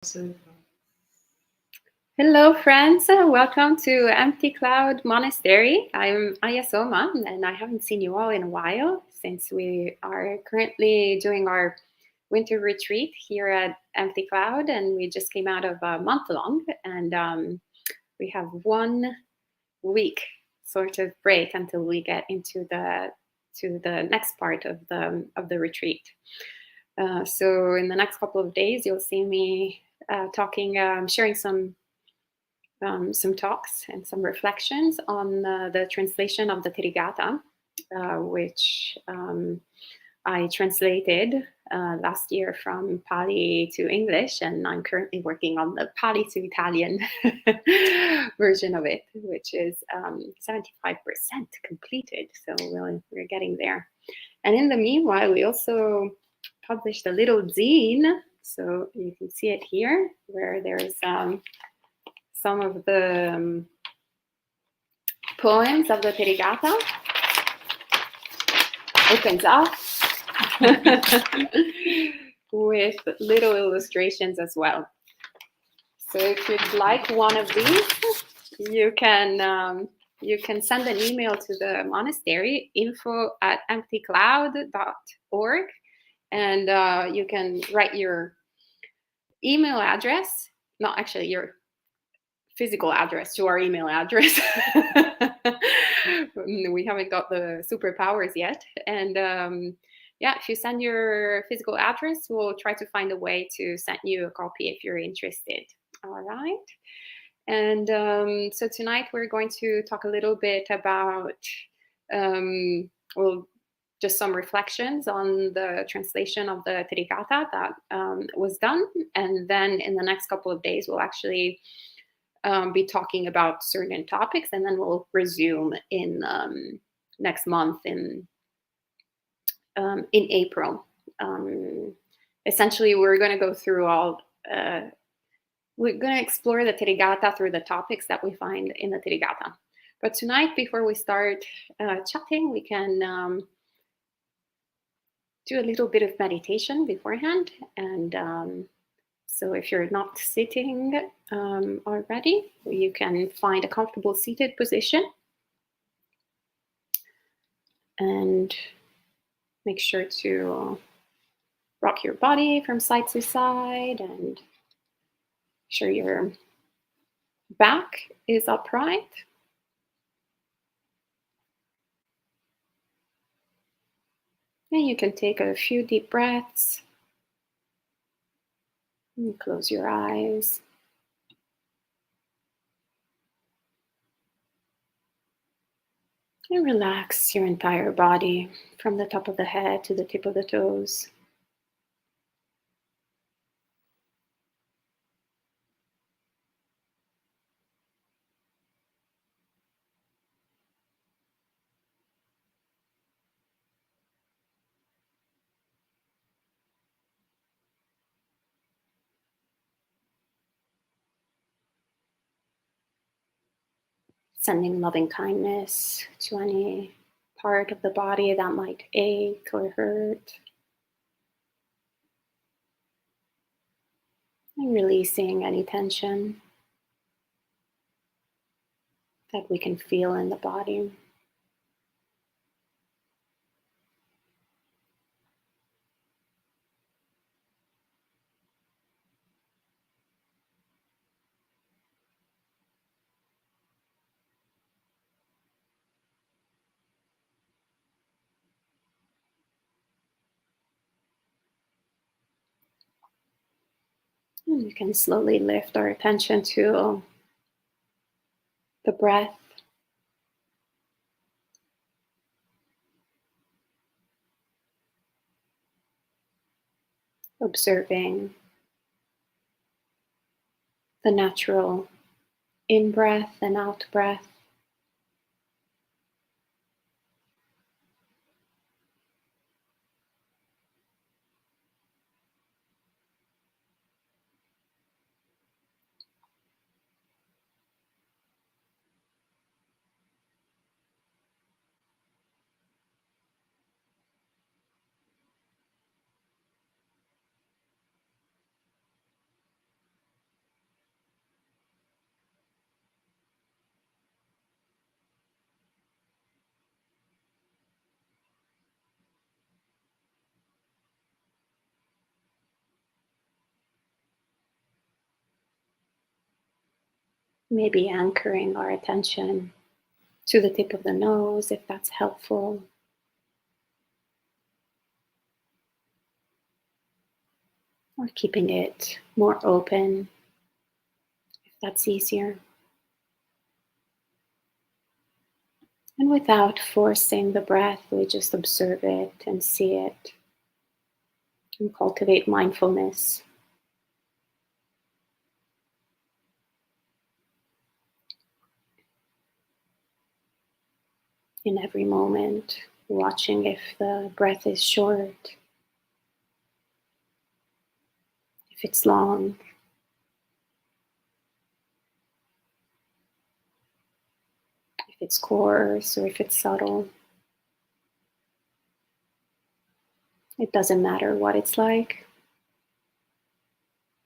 So, Hello, friends. Welcome to Empty Cloud Monastery. I'm Ayya Soma, and I haven't seen you all in a while since we are currently doing our winter retreat here at Empty Cloud, and we just came out of a month long, and we have 1 week sort of break until we get into the next part of the retreat. So in the next couple of days, you'll see me sharing some talks and some reflections on the translation of the Therigatha, which I translated last year from Pali to English, and I'm currently working on the Pali to Italian version of it, which is 75% completed. So we're getting there. And in the meanwhile, we also published a little zine. So you can see it here, where there's some of the poems of the Therigatha. Opens up with little illustrations as well. So if you'd like one of these, you can send an email to the monastery, info@emptycloud.org, and you can write your email address, not actually your physical address, to our email address. We haven't got the superpowers yet. And if you send your physical address, we'll try to find a way to send you a copy if you're interested. All right. And so tonight we're going to talk a little bit about, just some reflections on the translation of the Therigatha that was done. And then in the next couple of days, we'll actually be talking about certain topics, and then we'll resume in next month in April. Essentially, we're going to go through we're going to explore the Therigatha through the topics that we find in the Therigatha. But tonight, before we start chatting, we can do a little bit of meditation beforehand. And so if you're not sitting already, you can find a comfortable seated position and make sure to rock your body from side to side and make sure your back is upright. And you can take a few deep breaths. And close your eyes. And relax your entire body from the top of the head to the tip of the toes. Sending loving kindness to any part of the body that might ache or hurt. And releasing any tension that we can feel in the body. And we can slowly lift our attention to the breath. Observing the natural in-breath and out-breath. Maybe anchoring our attention to the tip of the nose if that's helpful. Or keeping it more open if that's easier. And without forcing the breath, we just observe it and see it and cultivate mindfulness in every moment, watching if the breath is short, if it's long, if it's coarse or if it's subtle. It doesn't matter what it's like.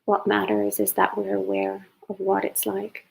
What matters is that we're aware of what it's like.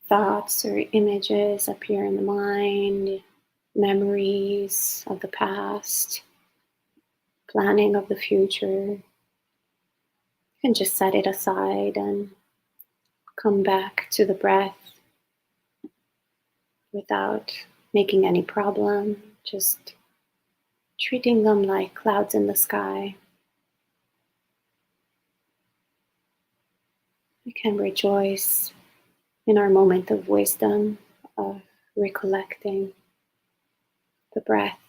Thoughts or images appear in the mind, memories of the past, planning of the future. You can just set it aside and come back to the breath without making any problem, just treating them like clouds in the sky. We can rejoice in our moment of wisdom, of recollecting the breath.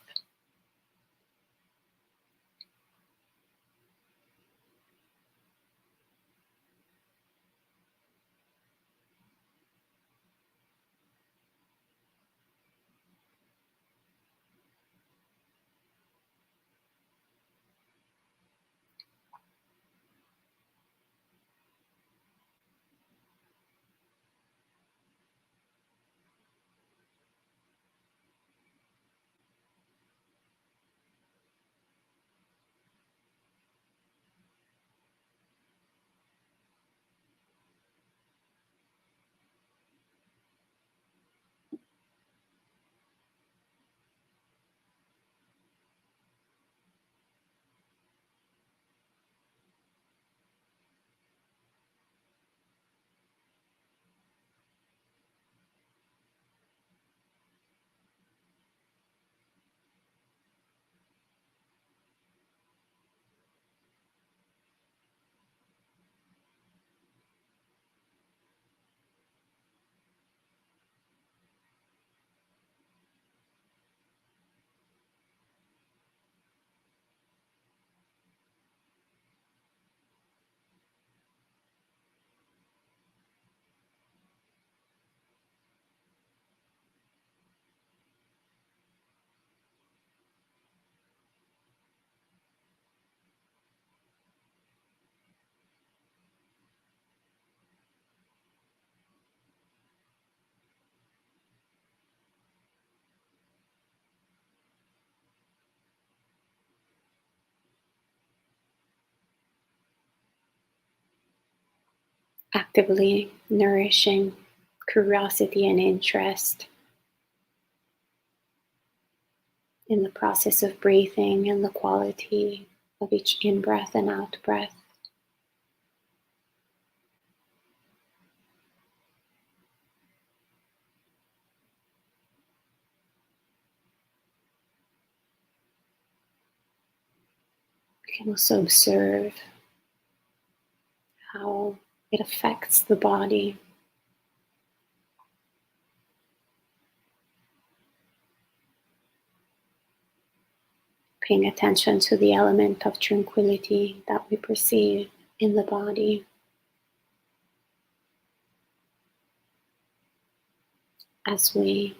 actively nourishing curiosity and interest in the process of breathing and the quality of each in-breath and out-breath. You can also observe how it affects the body. Paying attention to the element of tranquility that we perceive in the body as we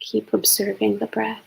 keep observing the breath.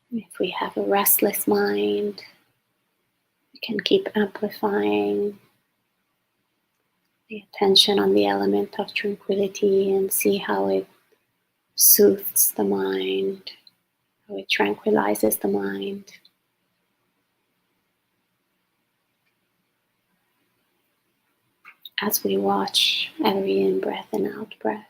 If we have a restless mind, we can keep amplifying the attention on the element of tranquility and see how it soothes the mind, how it tranquilizes the mind. As we watch every in-breath and out-breath.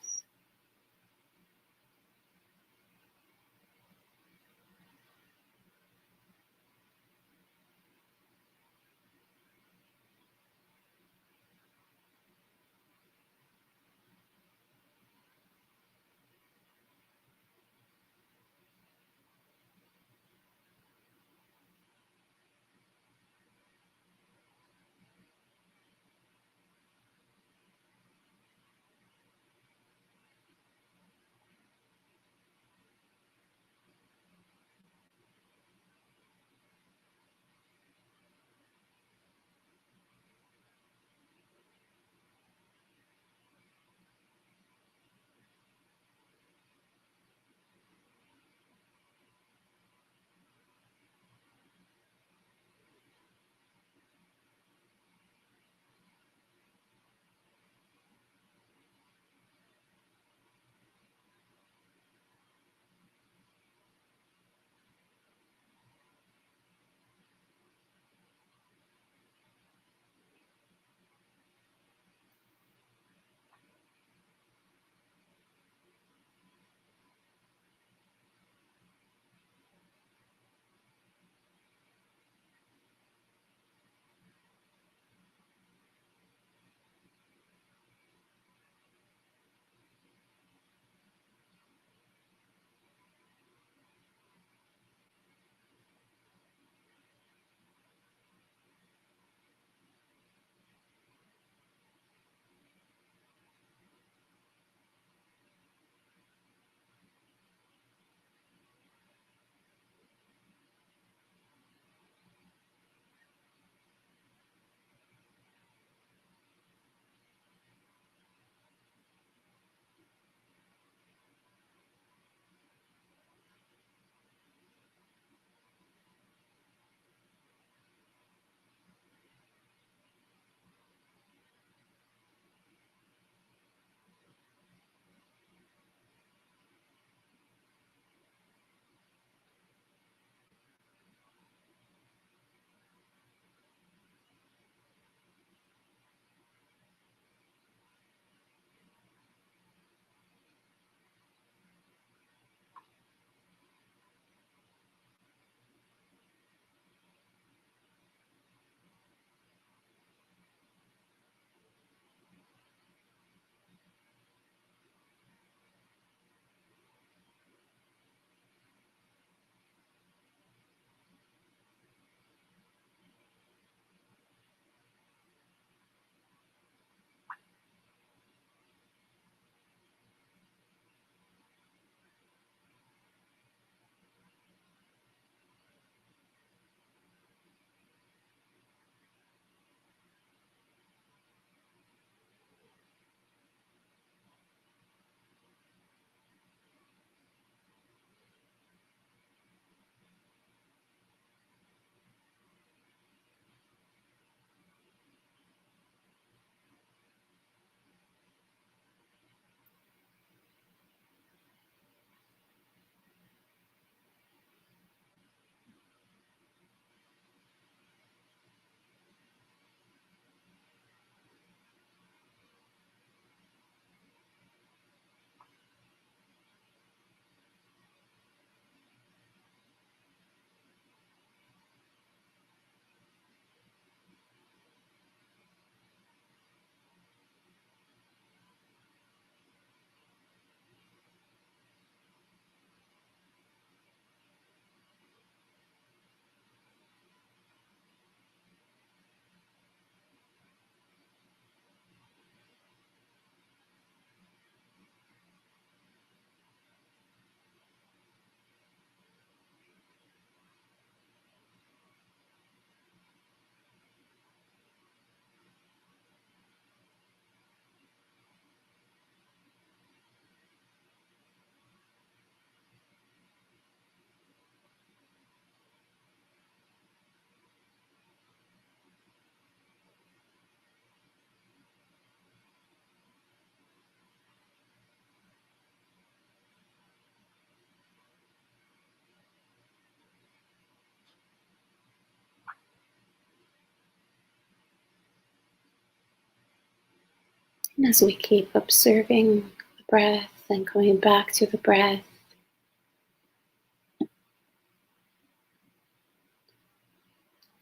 And as we keep observing the breath and coming back to the breath,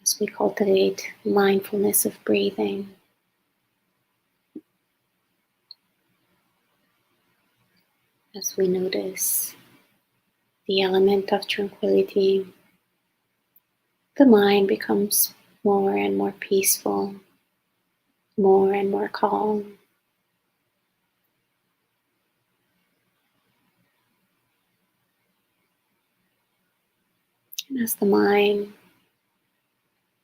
as we cultivate mindfulness of breathing, as we notice the element of tranquility, the mind becomes more and more peaceful, more and more calm. And as the mind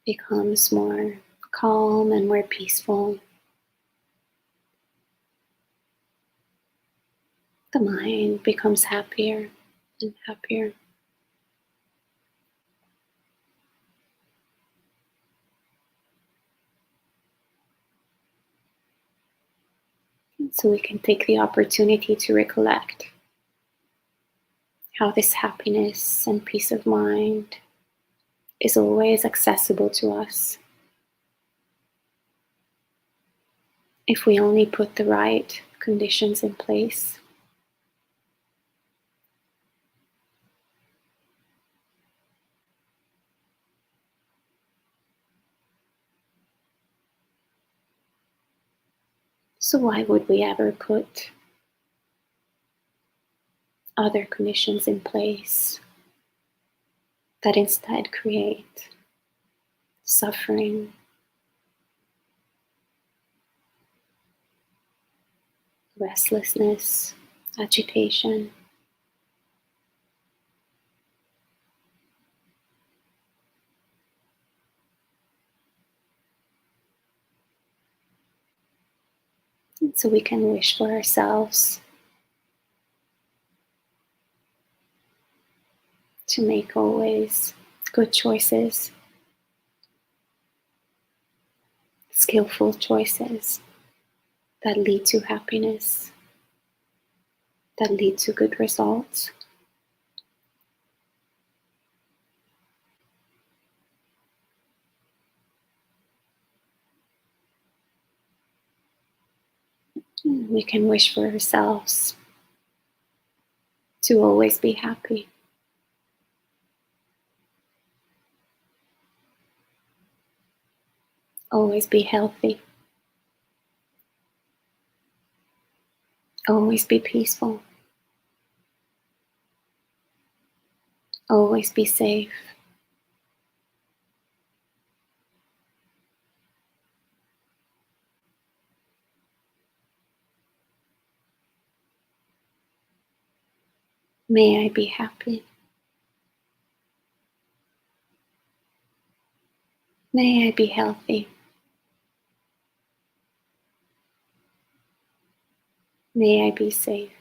becomes more calm and more peaceful, the mind becomes happier and happier. And so we can take the opportunity to recollect how this happiness and peace of mind is always accessible to us if we only put the right conditions in place. So why would we ever put other conditions in place that instead create suffering, restlessness, agitation? And so we can wish for ourselves to make always good choices, skillful choices that lead to happiness, that lead to good results. We can wish for ourselves to always be happy, always be healthy, always be peaceful, always be safe. May I be happy. May I be healthy. May I be safe.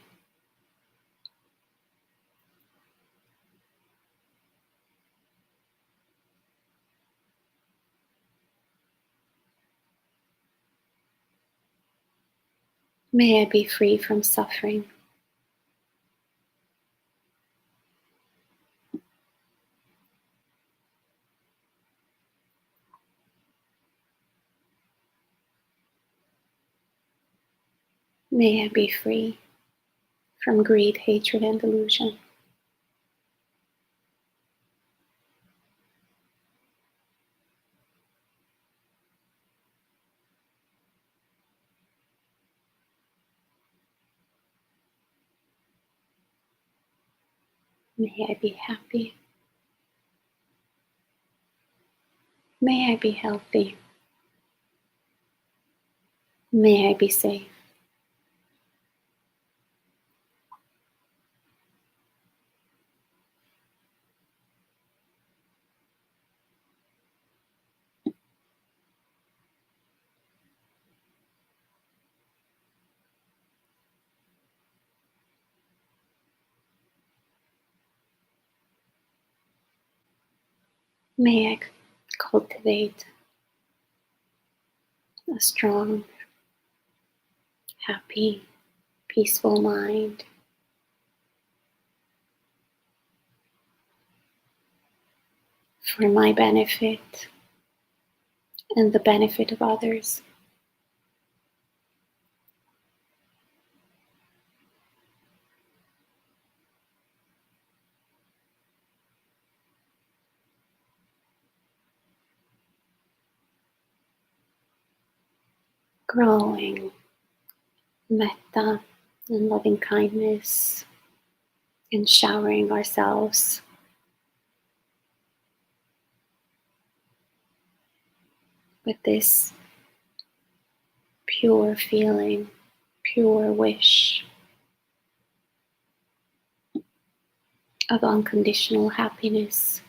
May I be free from suffering. May I be free from greed, hatred, and delusion. May I be happy. May I be healthy. May I be safe. May I cultivate a strong, happy, peaceful mind for my benefit and the benefit of others. growing metta and loving kindness, and showering ourselves with this pure feeling, pure wish of unconditional happiness,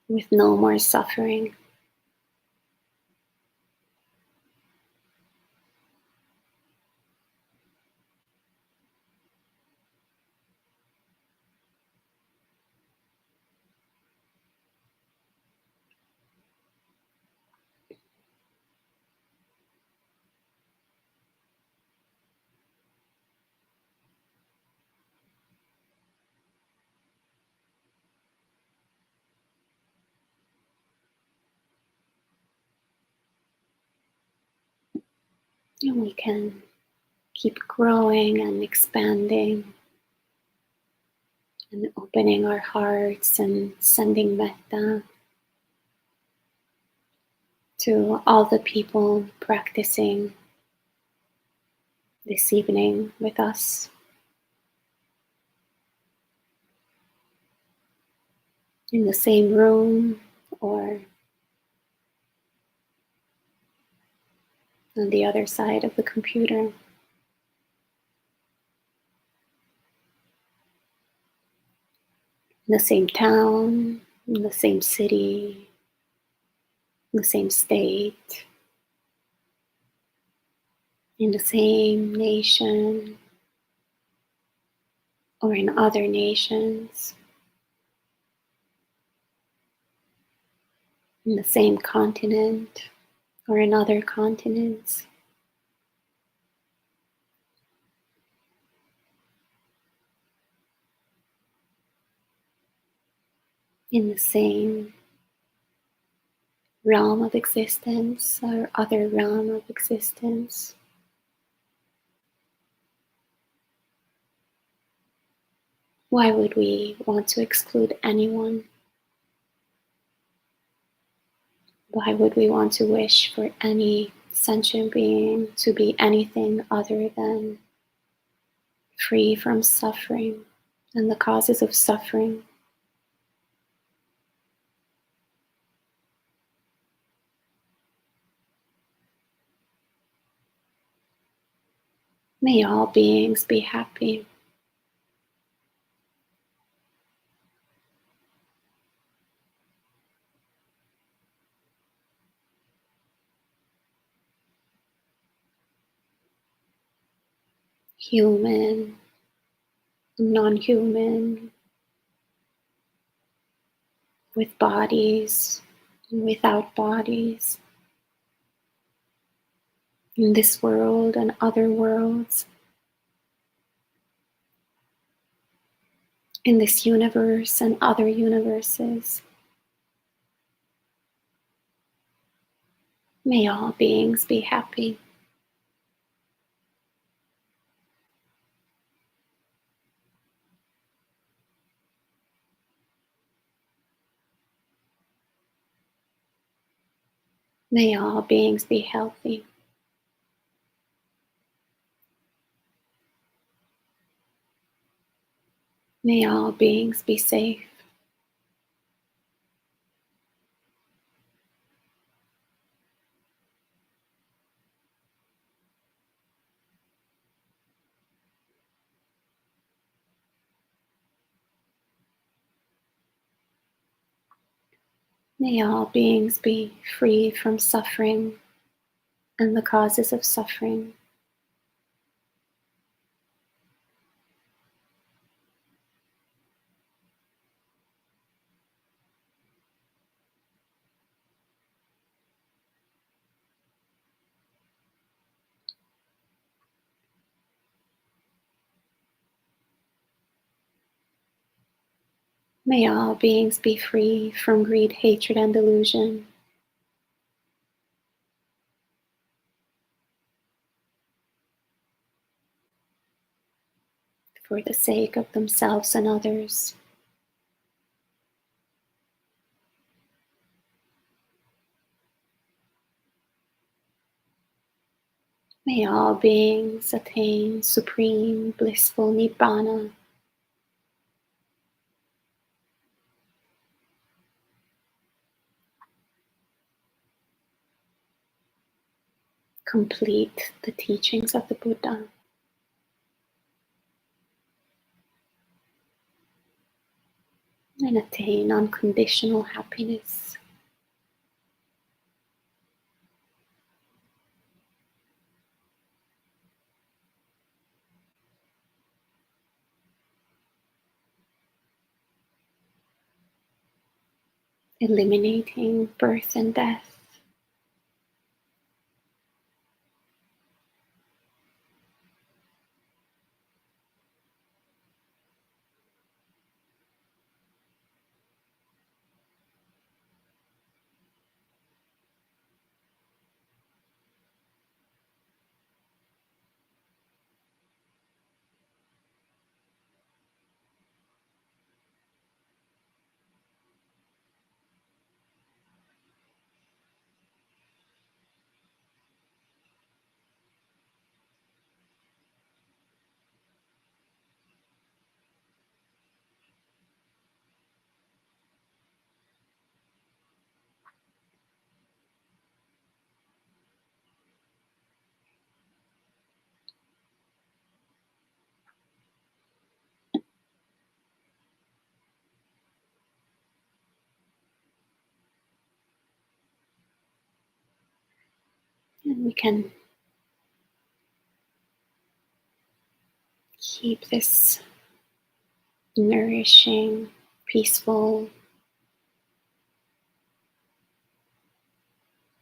with no more suffering. And we can keep growing and expanding and opening our hearts and sending metta to all the people practicing this evening with us, in the same room or on the other side of the computer, in the same town, in the same city, in the same state, in the same nation, or in other nations, in the same continent or in other continents, in the same realm of existence or other realm of existence. Why would we want to exclude anyone? Why would we want to wish for any sentient being to be anything other than free from suffering and the causes of suffering? May all beings be happy. Human, non-human, with bodies, and without bodies, in this world and other worlds, in this universe and other universes. May all beings be happy. May all beings be healthy. May all beings be safe. May all beings be free from suffering and the causes of suffering. May all beings be free from greed, hatred, and delusion. For the sake of themselves and others. May all beings attain supreme blissful Nibbana. Complete the teachings of the Buddha. And attain unconditional happiness. Eliminating birth and death. And we can keep this nourishing, peaceful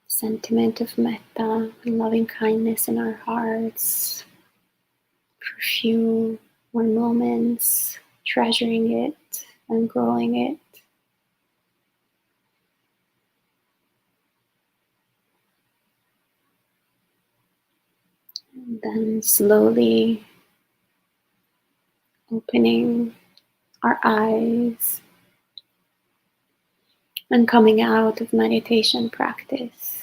sentiment of metta and loving kindness in our hearts for a few more moments, treasuring it and growing it. And then slowly opening our eyes and coming out of meditation practice.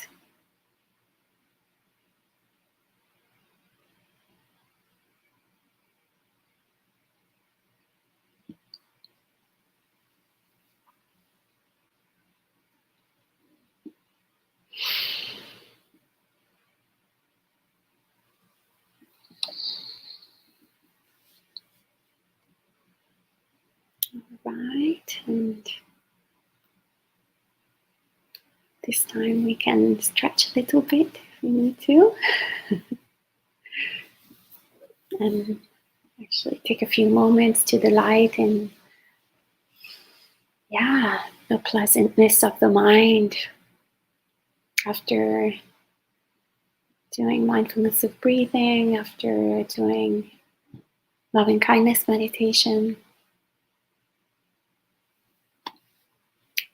Right, and this time we can stretch a little bit if we need to. And actually take a few moments to delight in, the pleasantness of the mind after doing mindfulness of breathing, after doing loving kindness meditation.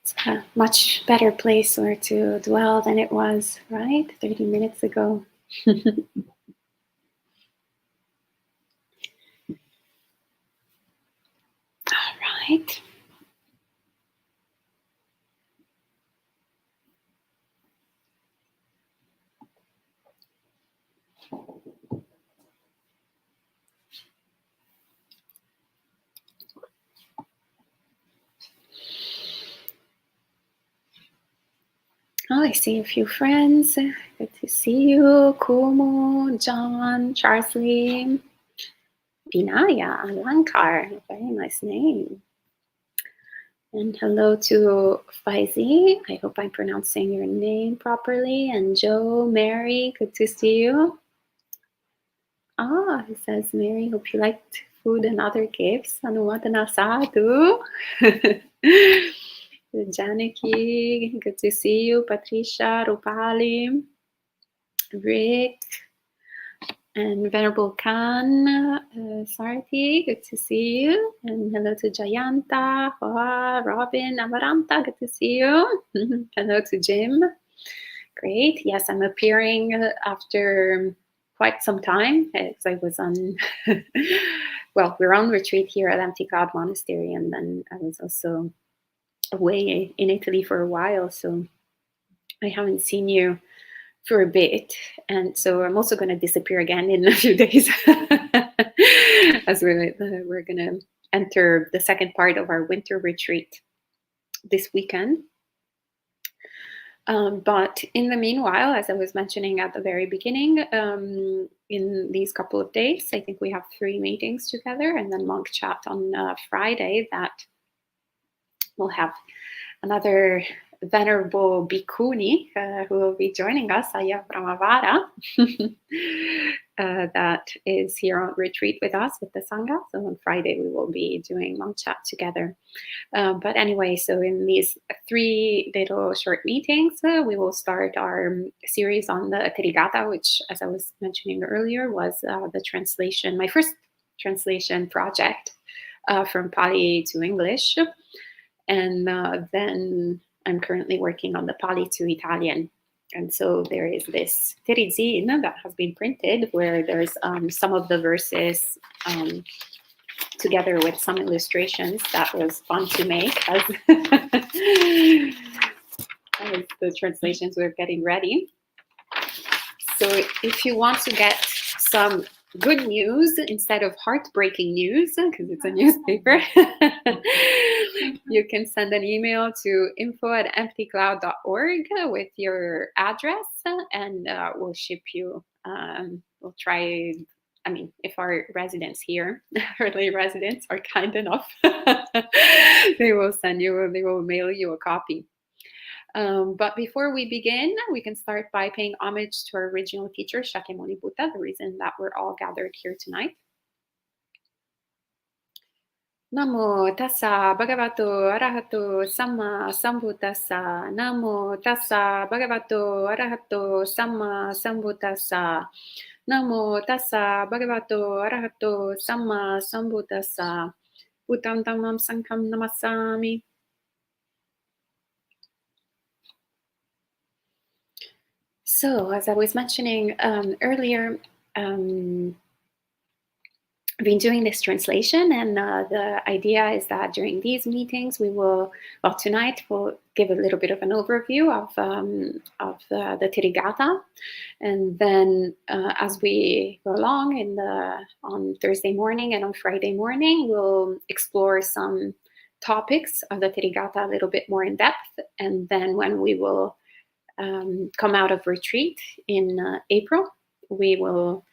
It's a much better place where to dwell than it was, right? 30 minutes ago. All right. Oh, I see a few friends. Good to see you. Kumu, John, Charsley, Vinaya, Alankar. Very nice name. And hello to Faizi. I hope I'm pronouncing your name properly. And Joe, Mary, good to see you. He says, Mary, hope you liked food and other gifts. Anuwadana sadhu. Janaki, good to see you. Patricia, Rupali, Rick, and Venerable Khan, Sarthi, good to see you. And hello to Jayanta, Hoa, Robin, Amaranta, good to see you. Hello to Jim. Great. Yes, I'm appearing after quite some time because I was on, we're on retreat here at Empty God Monastery, and then I was also away in Italy for a while, so I haven't seen you for a bit. And so I'm also going to disappear again in a few days as we're going to enter the second part of our winter retreat this weekend. But in the meanwhile, as I was mentioning at the very beginning, in these couple of days, I think we have 3 meetings together, and then monk chat on Friday, that we'll have another venerable bhikkhuni who will be joining us, Ayya that is here on retreat with us with the Sangha. So on Friday we will be doing monk chat together. But anyway, so in these 3 little short meetings, we will start our series on the Therigatha, which, as I was mentioning earlier, was the translation, my first translation project from Pali to English. And then I'm currently working on the Pali to Italian. And so there is this Therigatha that has been printed where there's some of the verses together with some illustrations that was fun to make as, as the translations were getting ready. So if you want to get some good news instead of heartbreaking news, because it's a newspaper, you can send an email to info@emptycloud.org with your address, and we'll ship you. We'll try. I mean, if our residents here, our lay residents, are kind enough, they will mail you a copy. But before we begin, we can start by paying homage to our original teacher, Shakyamuni Buddha, the reason that we're all gathered here tonight. Namo tassa bhagavato arahato samma sambuddhassa. Namo tassa bhagavato arahato samma sambuddhassa. Namo tassa bhagavato arahato samma sambuddhassa. Buddham dhammam sangham namasami. So, as I was mentioning earlier, I've been doing this translation, and the idea is that during these meetings we will, well, tonight we'll give a little bit of an overview of the Therigatha, and then as we go along on Thursday morning and on Friday morning, we'll explore some topics of the Therigatha a little bit more in depth, and then when we will come out of retreat in April, we will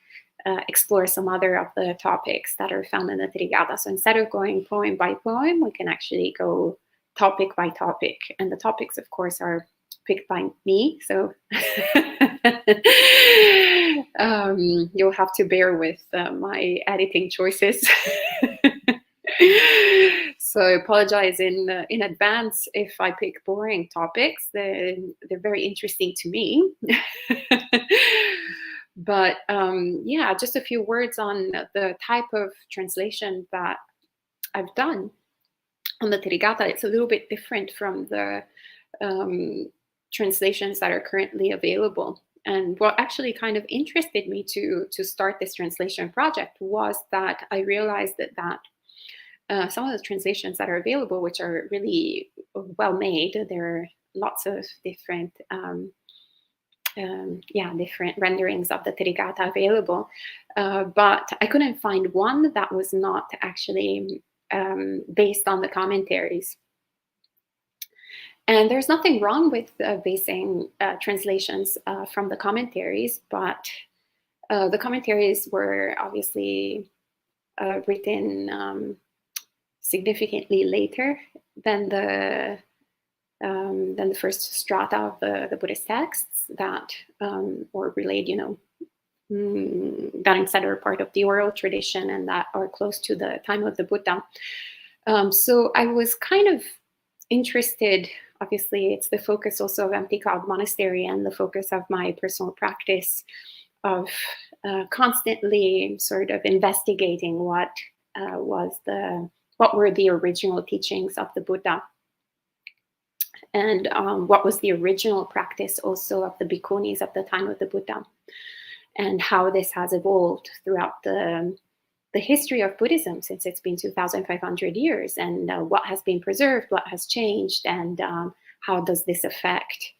explore some other of the topics that are found in the Therigatha. So instead of going poem by poem, we can actually go topic by topic. And the topics, of course, are picked by me. So you'll have to bear with my editing choices. So I apologize in advance if I pick boring topics. They're very interesting to me. But yeah, just a few words on the type of translation that I've done on the Therigatha. It's a little bit different from the translations that are currently available. And what actually kind of interested me to start this translation project was that I realized that some of the translations that are available, which are really well made, there are lots of different different renderings of the Therigatha available, but I couldn't find one that was not actually based on the commentaries. And there's nothing wrong with basing translations from the commentaries, but the commentaries were obviously written significantly later than the first strata of the Buddhist texts that or relayed, that instead are part of the oral tradition and that are close to the time of the Buddha. So I was kind of interested. Obviously, it's the focus also of Empty Cloud Monastery and the focus of my personal practice of constantly sort of investigating what were the original teachings of the Buddha. And what was the original practice also of the Bhikkhunīs of the time of the Buddha, and how this has evolved throughout the history of Buddhism since it's been 2,500 years, and what has been preserved, what has changed, and how does this affect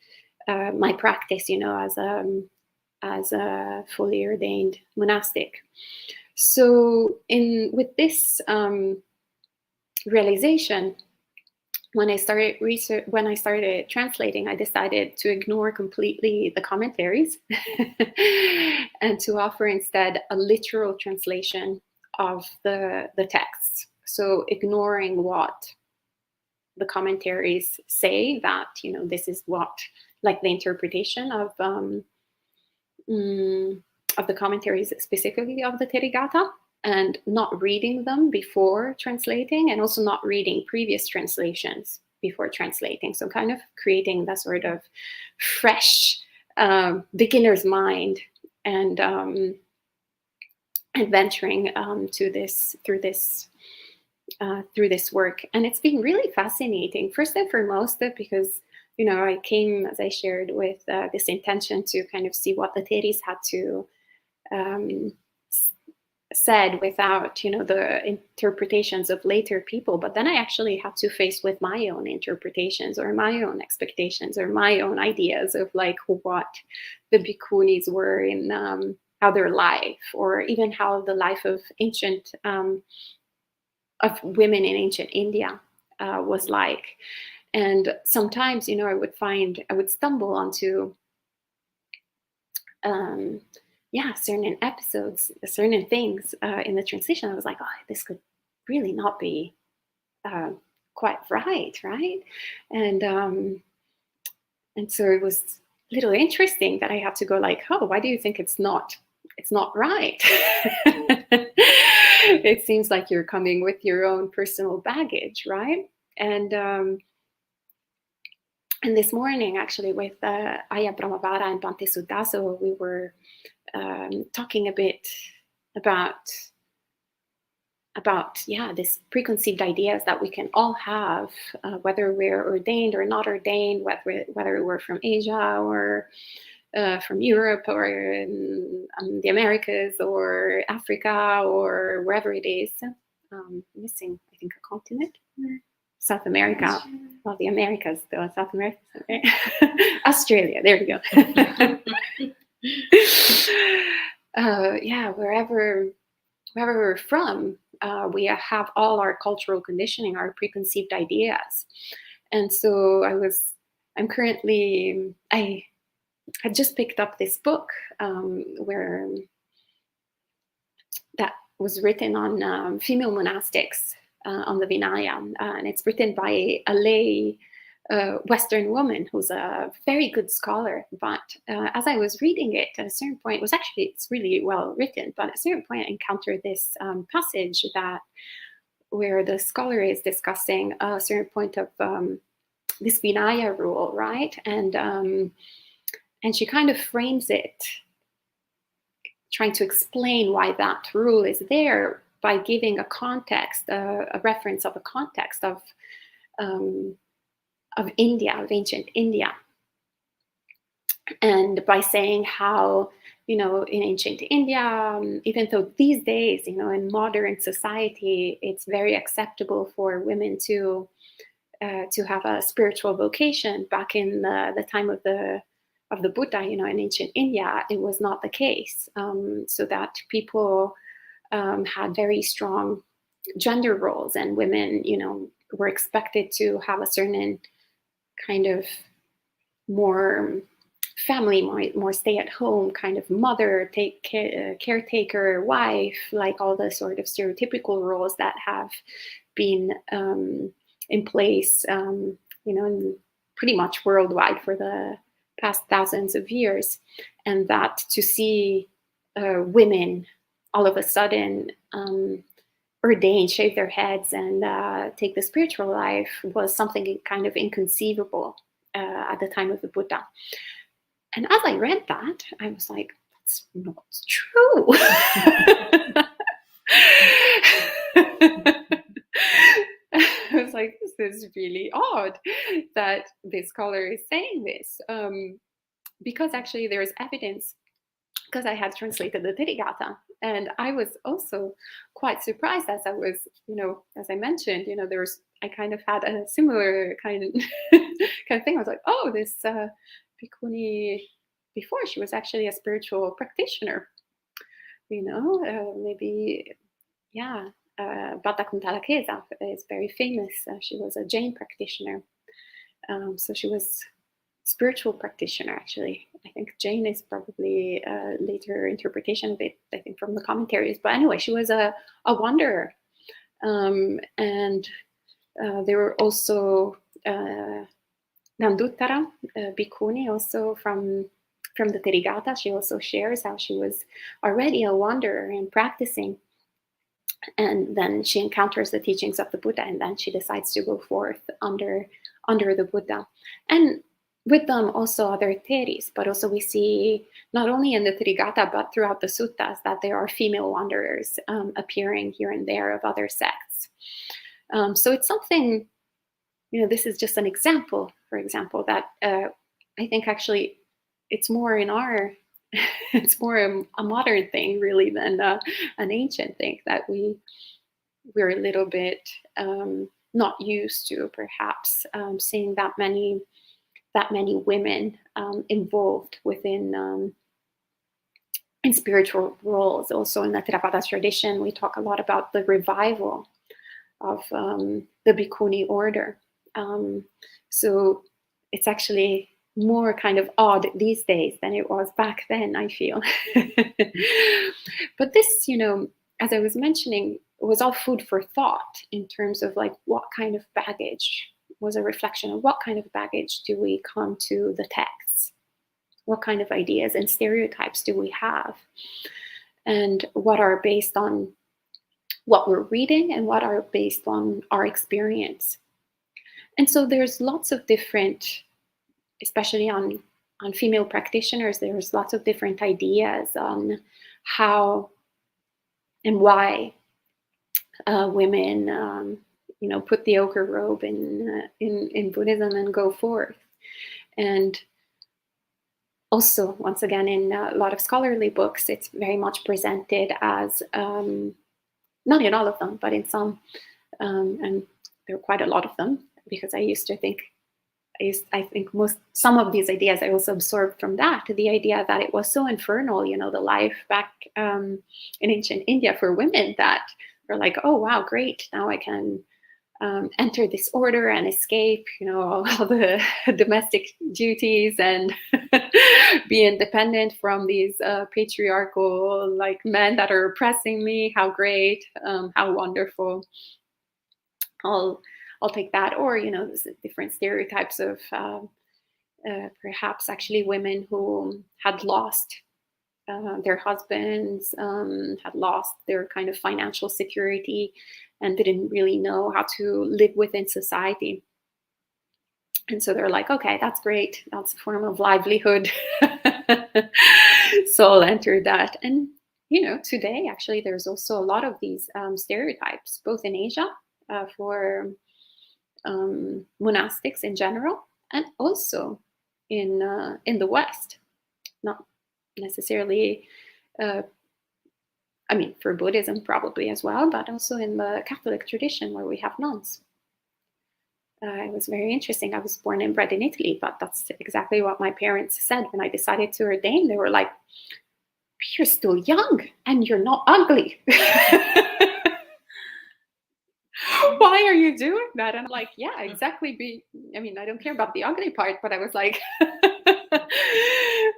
my practice, as a fully ordained monastic. So with this realization, when I started translating, I decided to ignore completely the commentaries and to offer instead a literal translation of the texts. So ignoring what the commentaries say, that this is what, like the interpretation of the commentaries, specifically of the Therigatha, and not reading them before translating, and also not reading previous translations before translating. So kind of creating that sort of fresh beginner's mind, and venturing through this work. And it's been really fascinating, first and foremost, because I came, as I shared, with this intention to kind of see what the Theris had to said without the interpretations of later people. But then I actually had to face with my own interpretations, or my own expectations, or my own ideas of like what the Bhikkhunīs were in how their life, or even how the life of ancient of women in ancient India was like. And sometimes I would stumble onto certain episodes, certain things in the translation. I was like, oh, this could really not be quite right? And so it was a little interesting that I had to go like, oh, why do you think it's not right? It seems like you're coming with your own personal baggage, right? And this morning, actually, with Ayya Brahmavara and Bhante Sudaso, we were talking a bit about this preconceived ideas that we can all have, whether we're ordained or not ordained, whether we're from Asia or from Europe, or the Americas, or Africa, or wherever it is. Missing, I think, a continent. South America. Well, the Americas, though. South America. Okay. Australia. There we go. Wherever we're from, we have all our cultural conditioning, our preconceived ideas. And so I had just picked up this book where that was written on female monastics on the Vinaya, and it's written by a lay Western woman who's a very good scholar. But as I was reading it, at a certain point, it's really well written, but at a certain point I encountered this passage where the scholar is discussing a certain point of this Vinaya rule, right? And she kind of frames it, trying to explain why that rule is there by giving a context, a reference of a context of India, of ancient India, and by saying how in ancient India, even though these days in modern society it's very acceptable for women to have a spiritual vocation, back in the time of the Buddha, in ancient India, it was not the case. So that people had very strong gender roles, and women, were expected to have a certain kind of more family, more stay-at-home kind of mother, caretaker, wife, like all the sort of stereotypical roles that have been in place, pretty much worldwide for the past thousands of years. And that to see women all of a sudden ordained, shave their heads, and take the spiritual life was something kind of inconceivable at the time of the Buddha. And as I read that, I was like, that's not true. I was like, this is really odd that this scholar is saying this, because actually there is evidence, because I had translated the Therigatha, and I was also quite surprised as I was, as I mentioned, there's I kind of had a similar kind of kind of thing. I was like, oh, this bhikkhuni before, she was actually a spiritual practitioner. Maybe, yeah. Bhatta Kuntala Kesa is very famous. She was a Jain practitioner. So she was spiritual practitioner, actually. I think Jain is probably a later interpretation of it, I think, from the commentaries. But anyway, she was a wanderer. And there were also Nanduttara Bhikkhuni, also from the Therigatha. She also shares how she was already a wanderer and practicing. And then she encounters the teachings of the Buddha, and then she decides to go forth under the Buddha. And with them also other theories, but also we see not only in the Therigatha but throughout the suttas that there are female wanderers appearing here and there of other sects. So it's something, this is just an example, for example, that I think actually it's more in our, it's more a modern thing really than an ancient thing, that we're a little bit not used to perhaps seeing that many women involved within in spiritual roles. Also in the Theravada tradition, we talk a lot about the revival of the Bhikkhuni order. So it's actually more kind of odd these days than it was back then, I feel. But this, as I was mentioning, was all food for thought in terms of like what kind of baggage was a reflection of what kind of baggage do we come to the texts? What kind of ideas and stereotypes do we have? And what are based on what we're reading and what are based on our experience? And so there's lots of different, especially on female practitioners, there's lots of different ideas on how and why women put the ochre robe in Buddhism and go forth. And also, once again, in a lot of scholarly books, it's very much presented as, not in all of them, but in some, and there are quite a lot of them, because I think some of these ideas I also absorbed from that, the idea that it was so infernal, the life back in ancient India for women, that we're like, oh, wow, great. Now I can enter this order and escape, all the domestic duties and be independent from these patriarchal men that are oppressing me. How great, how wonderful. I'll take that. Or, different stereotypes of perhaps actually women who had lost their husbands, had lost their kind of financial security and didn't really know how to live within society. And so they're like, okay, that's great. That's a form of livelihood. So I'll enter that. And, today, actually, there's also a lot of these stereotypes, both in Asia for monastics in general, and also in the West. Not necessarily, for Buddhism probably as well, but also in the Catholic tradition where we have nuns. It was very interesting. I was born and bred in Italy, but that's exactly what my parents said when I decided to ordain. They were like, you're still young and you're not ugly. Why are you doing that? And I'm like, yeah, exactly. I don't care about the ugly part, but I was like,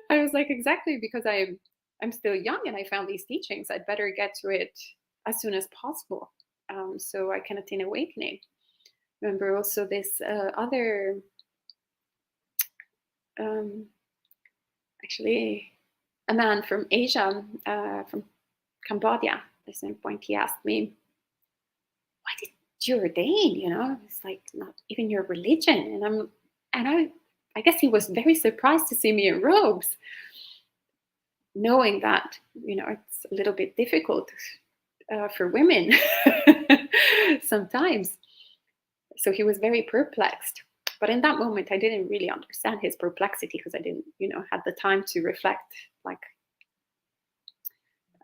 exactly, because I'm still young and I found these teachings. I'd better get to it as soon as possible, so I can attain awakening. Remember also this other, actually, a man from Asia, from Cambodia. At some point, he asked me, "Why did you ordain? It's like not even your religion." And I guess he was very surprised to see me in robes, knowing that it's a little bit difficult for women sometimes. So he was very perplexed. But in that moment, I didn't really understand his perplexity because I didn't, had the time to reflect,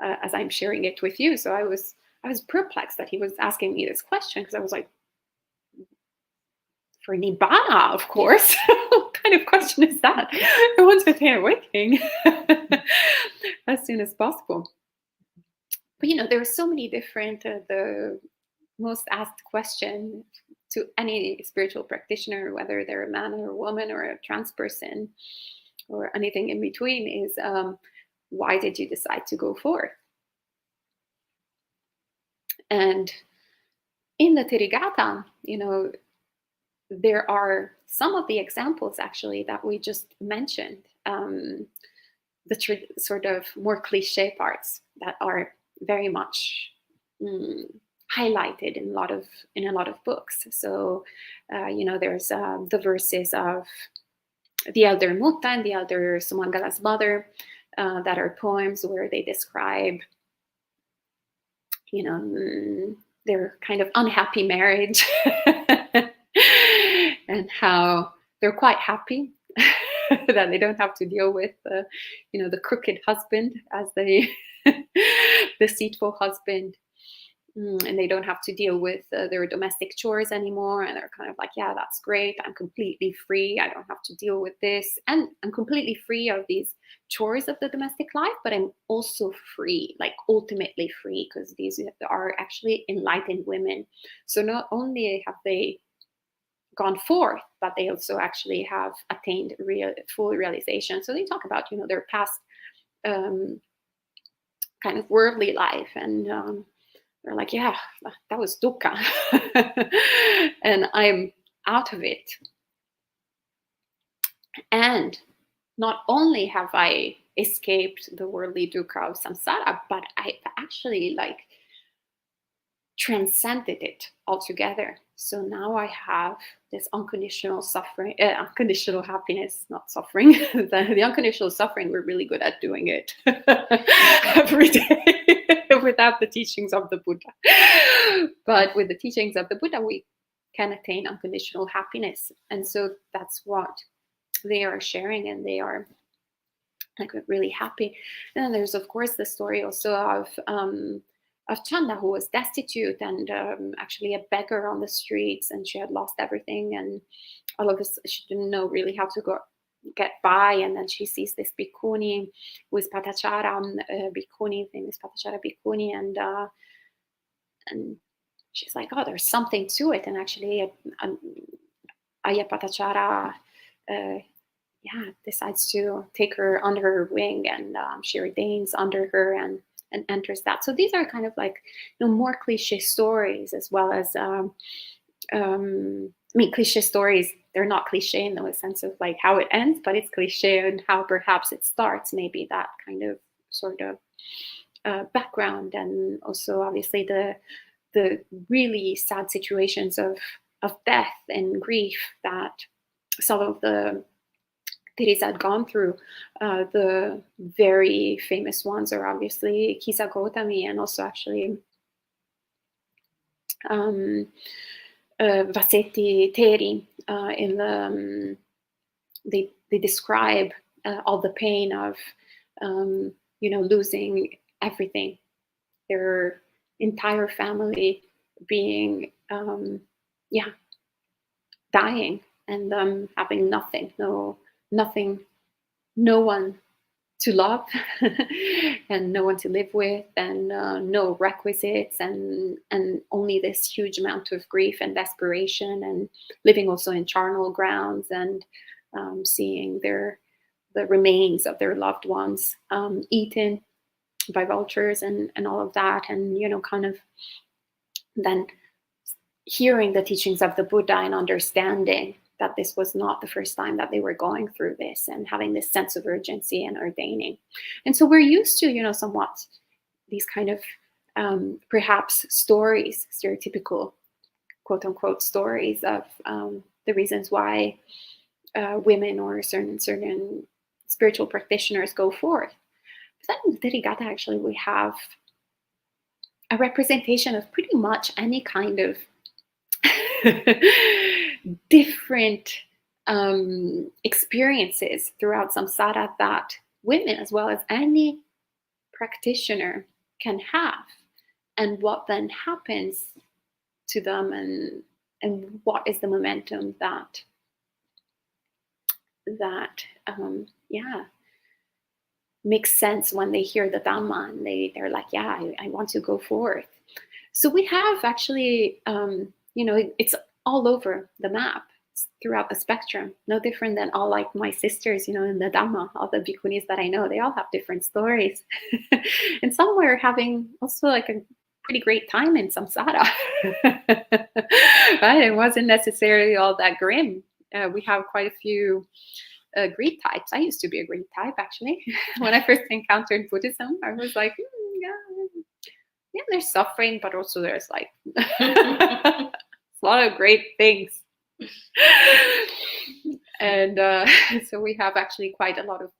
as I'm sharing it with you. So I was perplexed that he was asking me this question, because I was like, for Nibbana, of course. What kind of question is that? I want to attain awakening as soon as possible. But there are so many different, the most asked question to any spiritual practitioner, whether they're a man or a woman or a trans person or anything in between, is why did you decide to go forth? And in the Therigatha, there are some of the examples actually that we just mentioned, the sort of more cliche parts that are very much highlighted in a lot of books. So there's the verses of the Elder Mutta and the Elder Sumangala's mother that are poems where they describe their kind of unhappy marriage and how they're quite happy that they don't have to deal with the crooked husband, as the deceitful husband, and they don't have to deal with their domestic chores anymore, and they're kind of like, yeah, that's great, I'm completely free, I don't have to deal with this, and I'm completely free of these chores of the domestic life, but I'm also free, like ultimately free, because these are actually enlightened women. So not only have they gone forth, but they also actually have attained full realization. So they talk about their past kind of worldly life, and they're like, yeah, that was dukkha and I'm out of it. And not only have I escaped the worldly dukkha of samsara, but I actually transcended it altogether. So now I have this unconditional suffering, unconditional happiness, not suffering. The unconditional suffering, we're really good at doing it every day without the teachings of the Buddha. But with the teachings of the Buddha, we can attain unconditional happiness. And so that's what they are sharing, and they are really happy. And then there's, of course, the story also of Chanda, who was destitute and actually a beggar on the streets, and she had lost everything, and all of this, she didn't know really how to get by. And then she sees this bhikkhuni, who is Patachara bhikkhuni, famous Patachara bhikkhuni, and she's like, oh, there's something to it. And actually, Ayya Patachara decides to take her under her wing, and she ordains under her and enters that. So these are kind of more cliche stories, as well as cliche stories, they're not cliche in the sense of how it ends, but it's cliche and how perhaps it starts, maybe that kind of sort of background. And also obviously the really sad situations of death and grief that some of the Theris had gone through. The very famous ones are obviously Kisa Gautami, and also actually Vasetti Theri. They describe all the pain of losing everything, their entire family being dying, and having nothing, no one to love and no one to live with, and no requisites, and only this huge amount of grief and desperation, and living also in charnel grounds, and seeing the remains of their loved ones eaten by vultures and all of that, and kind of then hearing the teachings of the Buddha and understanding that this was not the first time that they were going through this, and having this sense of urgency and ordaining. And so we're used to, somewhat these kind of perhaps stories, stereotypical quote unquote stories of the reasons why women or certain spiritual practitioners go forth. But then in Therigatha, actually, we have a representation of pretty much any kind of different experiences throughout samsara that women, as well as any practitioner, can have, and what then happens to them, and and what is the momentum that makes sense when they hear the Dhamma, and they're like, yeah, I want to go forth. So we have actually, it's all over the map, throughout the spectrum, no different than all like my sisters, in the Dhamma, all the bhikkhunīs that I know, they all have different stories. And some were having also like a pretty great time in samsara. Right? It wasn't necessarily all that grim. We have quite a few Greek types. I used to be a Greek type, actually. When I first encountered Buddhism, I was like, yeah, there's suffering, but also there's like a lot of great things. And so we have actually quite a lot of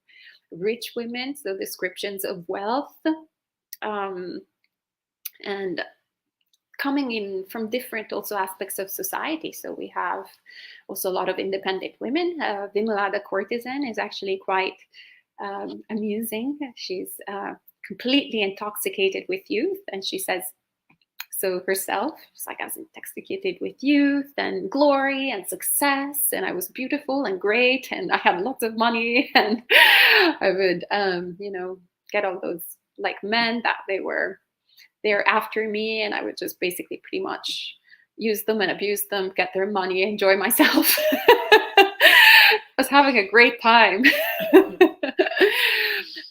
rich women, so descriptions of wealth, and coming in from different also aspects of society. So we have also a lot of independent women. Vimala the courtesan is actually quite amusing. She's completely intoxicated with youth, and she says so herself. She's like, I was intoxicated with youth and glory and success, and I was beautiful and great, and I had lots of money, and I would get all those like men that they're after me, and I would just basically pretty much use them and abuse them, get their money, enjoy myself. I was having a great time.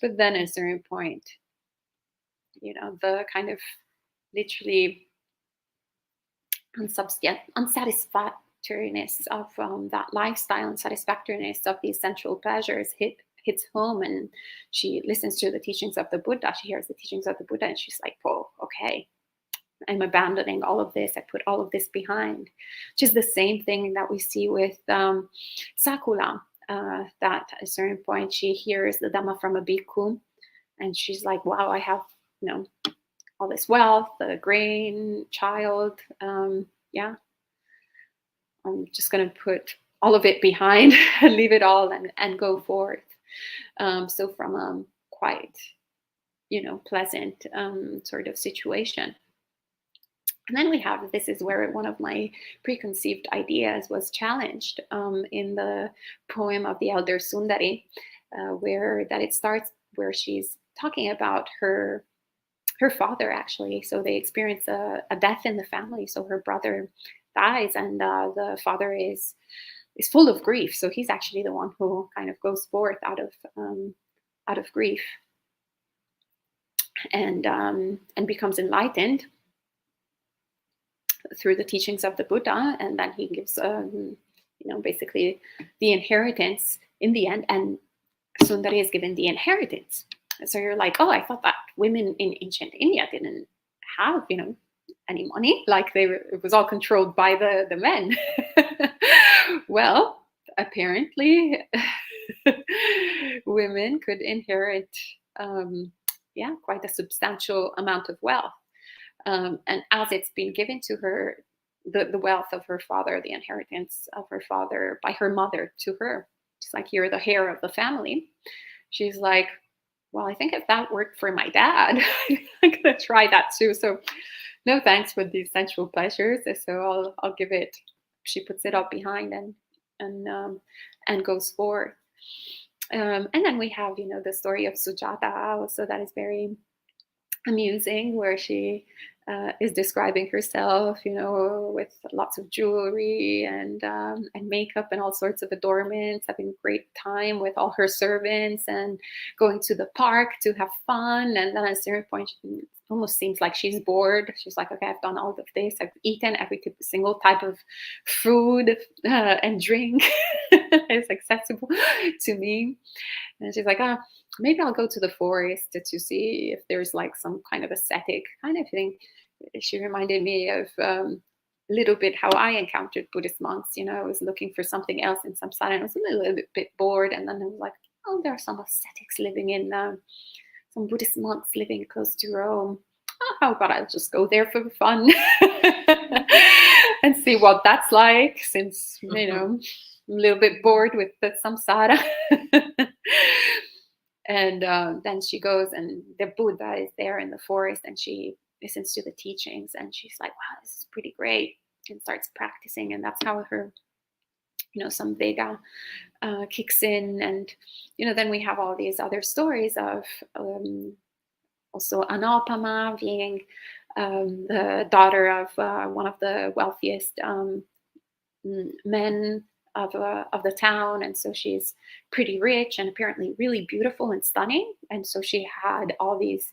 But then at a certain point, the kind of literally unsatisfactoriness of that lifestyle, unsatisfactoriness of these sensual pleasures hits home, and she listens to the teachings of the Buddha. She hears the teachings of the Buddha, and she's like, whoa, okay, I'm abandoning all of this. I put all of this behind. Which is the same thing that we see with Sakula, that at a certain point she hears the Dhamma from a bhikkhu, and she's like, wow, I have, all this wealth, the grain, child, I'm just going to put all of it behind, leave it all, and go forth. So from a quite, pleasant sort of situation. And then we have, this is where one of my preconceived ideas was challenged in the poem of the Elder Sundari, where it starts, where she's talking about her father, actually. So they experience a death in the family. So her brother dies, and the father is full of grief. So he's actually the one who kind of goes forth out of grief, and becomes enlightened through the teachings of the Buddha, and then he gives basically the inheritance in the end, and Sundari is given the inheritance. So you're like, oh, I thought that women in ancient India didn't have, any money. Like it was all controlled by the men. Well, apparently, women could inherit, quite a substantial amount of wealth. And as it's been given to her, the wealth of her father, the inheritance of her father by her mother to her, it's like, you're the heir of the family. She's like, well, I think if that worked for my dad, I'm gonna try that too. So no thanks for these sensual pleasures. So I'll give it. She puts it all behind and goes forth. And then we have, the story of Sujata also, that is very amusing, where she is describing herself, with lots of jewelry and makeup and all sorts of adornments, having a great time with all her servants and going to the park to have fun. And then at a certain point, it almost seems like she's bored. She's like, okay, I've done all of this. I've eaten every single type of food and drink is accessible to me. And she's like, maybe I'll go to the forest to see if there's like some kind of ascetic kind of thing. She reminded me of a little bit how I encountered Buddhist monks. I was looking for something else in samsara, and I was a little bit bored. And then I was like, oh, there are some ascetics living in, some Buddhist monks living close to Rome. Oh, how about I'll just go there for fun and see what that's like, since, I'm a little bit bored with the samsara. And then she goes, and the Buddha is there in the forest, and she listens to the teachings, and she's like, wow, this is pretty great. and starts practicing, and that's how her, some Vega kicks in. And then we have all these other stories of also Anupama being the daughter of one of the wealthiest men of the town, and so she's pretty rich and apparently really beautiful and stunning. And so she had all these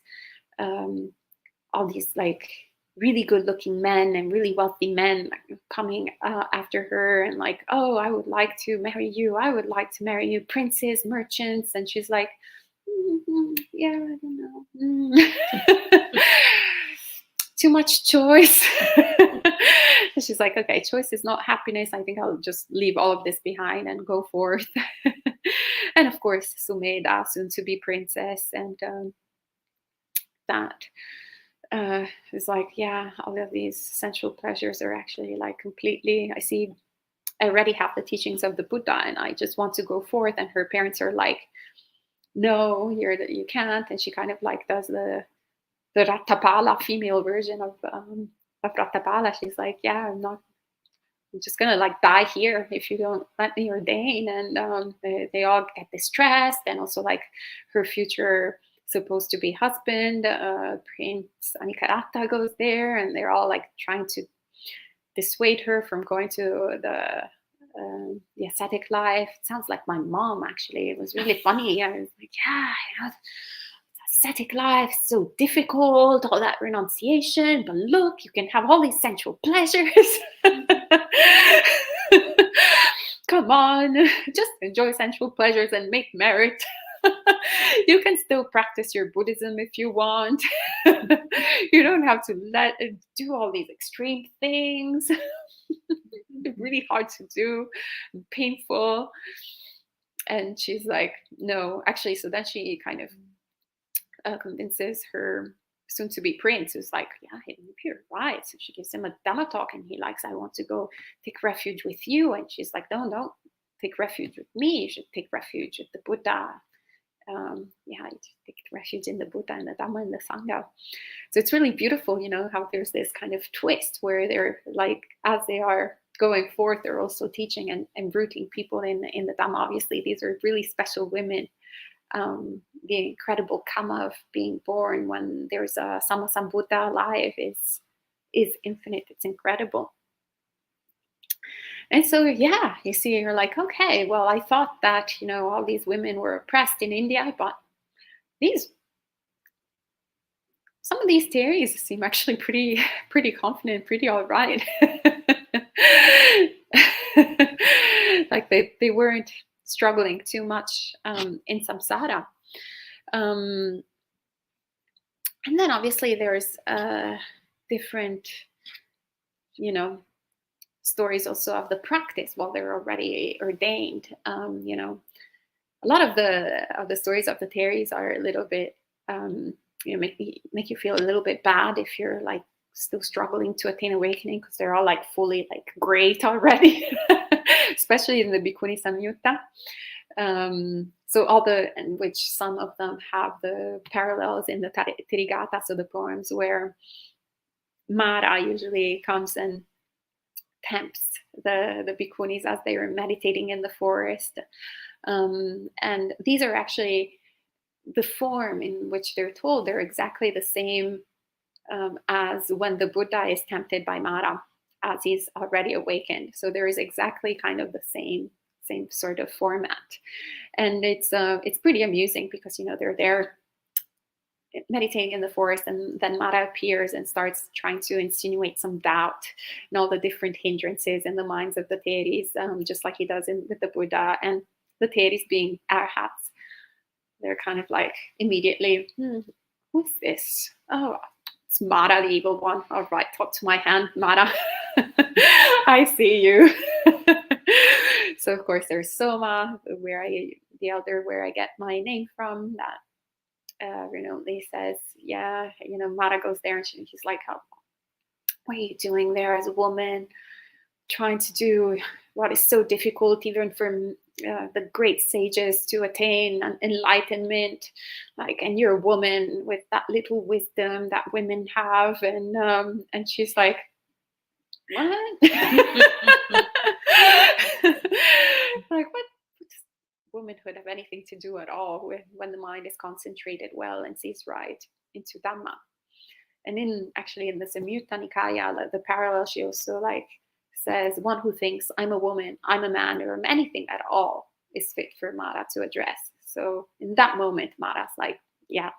like really good looking men and really wealthy men coming after her, and like, oh, I would like to marry you, I would like to marry you, princes, merchants. And she's like, yeah, I don't know. Too much choice. And she's like, okay, choice is not happiness. I think I'll just leave all of this behind and go forth. And of course, Sumedha, soon to be princess, and that is like, yeah, all of these sensual pleasures are actually like completely, I already have the teachings of the Buddha and I just want to go forth. And her parents are like, no, you can't. And she kind of like does the Ratapala female version of Ratapala. She's like, yeah, I'm just gonna like die here if you don't let me ordain. And they all get distressed, and also like her future supposed to be husband, Prince Anikarata, goes there, and they're all like trying to dissuade her from going to the ascetic life. It sounds like my mom, actually. It was really funny. I was like, yeah, ascetic life is so difficult, all that renunciation, but look, you can have all these sensual pleasures. Come on, just enjoy sensual pleasures and make merit. You can still practice your Buddhism if you want. You don't have to do all these extreme things. It's really hard to do, painful. And she's like, no, actually. So then she kind of convinces her soon-to-be prince, who's like, yeah, you're right. So she gives him a Dhamma talk, and he likes, I want to go take refuge with you. And she's like, no, don't take refuge with me. You should take refuge with the Buddha. You take refuge in the Buddha and the Dhamma and the Sangha. So it's really beautiful, how there's this kind of twist where they're like, as they are going forth, they're also teaching and rooting people in the Dhamma. Obviously, these are really special women. The incredible karma of being born when there's a Sammasambuddha alive is infinite. It's incredible. And so, yeah, you see, you're like, okay, well, I thought that, all these women were oppressed in India, but some of these theories seem actually pretty confident, pretty all right. Like they weren't struggling too much in samsara. And then obviously there's different, stories also of the practice while they're already ordained. A lot of the stories of the Theris are a little bit, make you feel a little bit bad if you're like still struggling to attain awakening, because they're all like fully like great already, especially in the Bhikkhuni Samyutta. So and which some of them have the parallels in the Therigatha, so the poems where Mara usually comes and tempts the Bhikkhunis as they are meditating in the forest. And these are actually the form in which they're told. They're exactly the same as when the Buddha is tempted by Mara, as he's already awakened. So there is exactly kind of the same sort of format. And it's pretty amusing because, they're there meditating in the forest, and then Mara appears and starts trying to insinuate some doubt and all the different hindrances in the minds of the Theris, just like he does with the Buddha. And the Theris, being arhats, they're kind of like immediately, who's this? Oh, it's Mara, the evil one. All right, talk to my hand, Mara. I see you. So of course there's Soma, the elder where I get my name from, that remotely says, yeah, Mara goes there, and he's like, what are you doing there as a woman, trying to do what is so difficult even for the great sages to attain enlightenment, and you're a woman with that little wisdom that women have. And she's like, what? Like, what does womanhood have anything to do at all with when the mind is concentrated well and sees right into Dhamma? And in the Samyutta Nikaya, the parallel, she also like says, one who thinks I'm a woman, I'm a man, or anything at all is fit for Mara to address. So in that moment, Mara's like, yeah,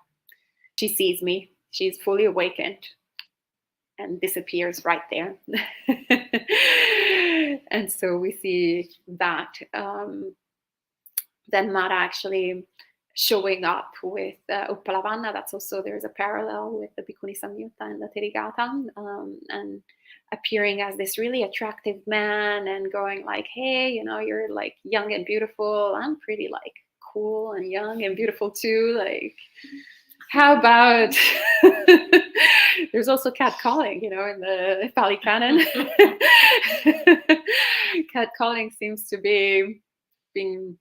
she sees me, she's fully awakened, and disappears right there. And so we see that then Mara actually showing up with Uppalavanna. That's also, there's a parallel with the Bhikkhuni Samyutta and the Therigatha, and appearing as this really attractive man and going like, hey, you're like young and beautiful. I'm pretty like cool and young and beautiful too. Like, how about there's also catcalling, in the Pali Canon. Catcalling seems to be being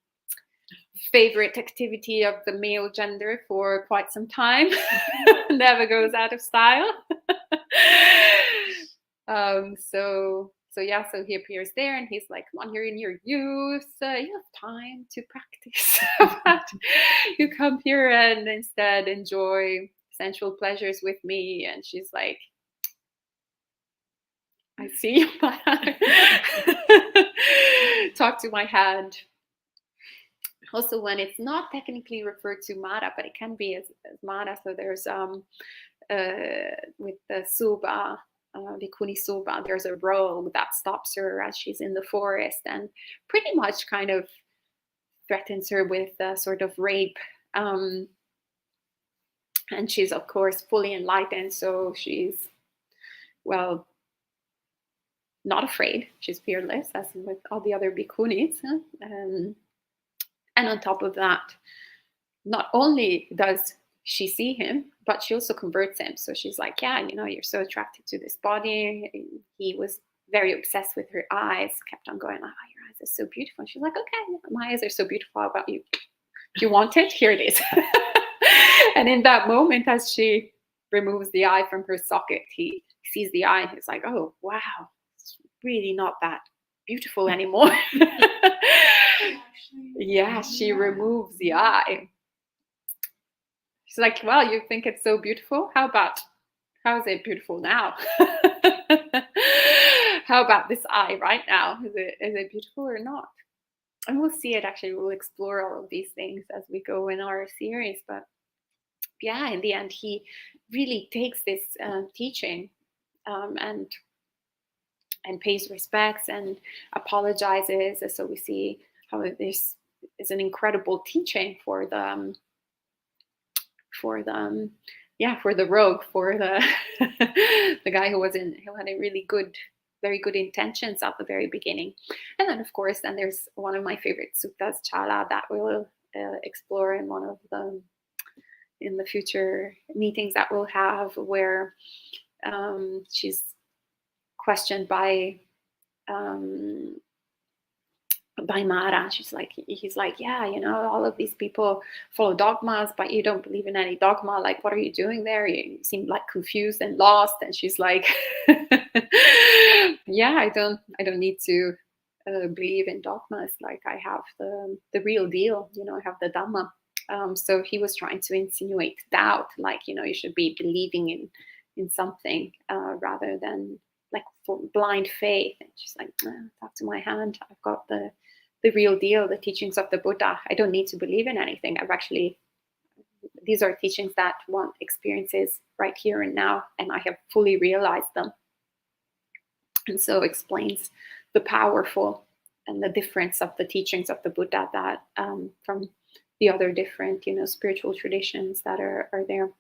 favorite activity of the male gender for quite some time. Never goes out of style. So he appears there and he's like, come on, you're in your youth, you have time to practice. But you come here and instead enjoy sensual pleasures with me. And she's like, I see you. Talk to my hand. Also, when it's not technically referred to Mara, but it can be as Mara. So there's with the Suba, Bhikkhuni Suba, there's a rogue that stops her as she's in the forest and pretty much kind of threatens her with a sort of rape. And she's, of course, fully enlightened. So she's, well, not afraid. She's fearless, as with all the other bhikkhunis. And on top of that, not only does she see him, but she also converts him. So she's like, yeah, you're so attracted to this body. He was very obsessed with her eyes, kept on going, oh, your eyes are so beautiful. And she's like, okay, my eyes are so beautiful. How about you? If you want it, here it is. And in that moment, as she removes the eye from her socket, he sees the eye and he's like, oh, wow, it's really not that beautiful anymore. Yeah, she removes the eye. She's like, well, you think it's so beautiful? How is it beautiful now? How about this eye right now? Is it beautiful or not? And we'll see it actually. We'll explore all of these things as we go in our series. But yeah, in the end, he really takes this teaching and pays respects and apologizes. And so we see how this is an incredible teaching for the rogue, for the the guy who had a really very good intentions at the very beginning. And then, of course, there's one of my favorite suttas, Chala, that we'll explore in in the future meetings that we'll have, where she's questioned by Mara. He's like, yeah, all of these people follow dogmas, but you don't believe in any dogma. Like, what are you doing there? You seem like confused and lost. And she's like, yeah, I don't need to believe in dogmas. Like, I have the real deal. I have the Dhamma. So he was trying to insinuate doubt, like, you should be believing in something rather than like for blind faith. And she's like, talk to my hand. I've got the real deal, the teachings of the Buddha. I don't need to believe in anything. These are teachings that one experiences right here and now, and I have fully realized them. And so explains the powerful and the difference of the teachings of the Buddha that from the other different, spiritual traditions that are there.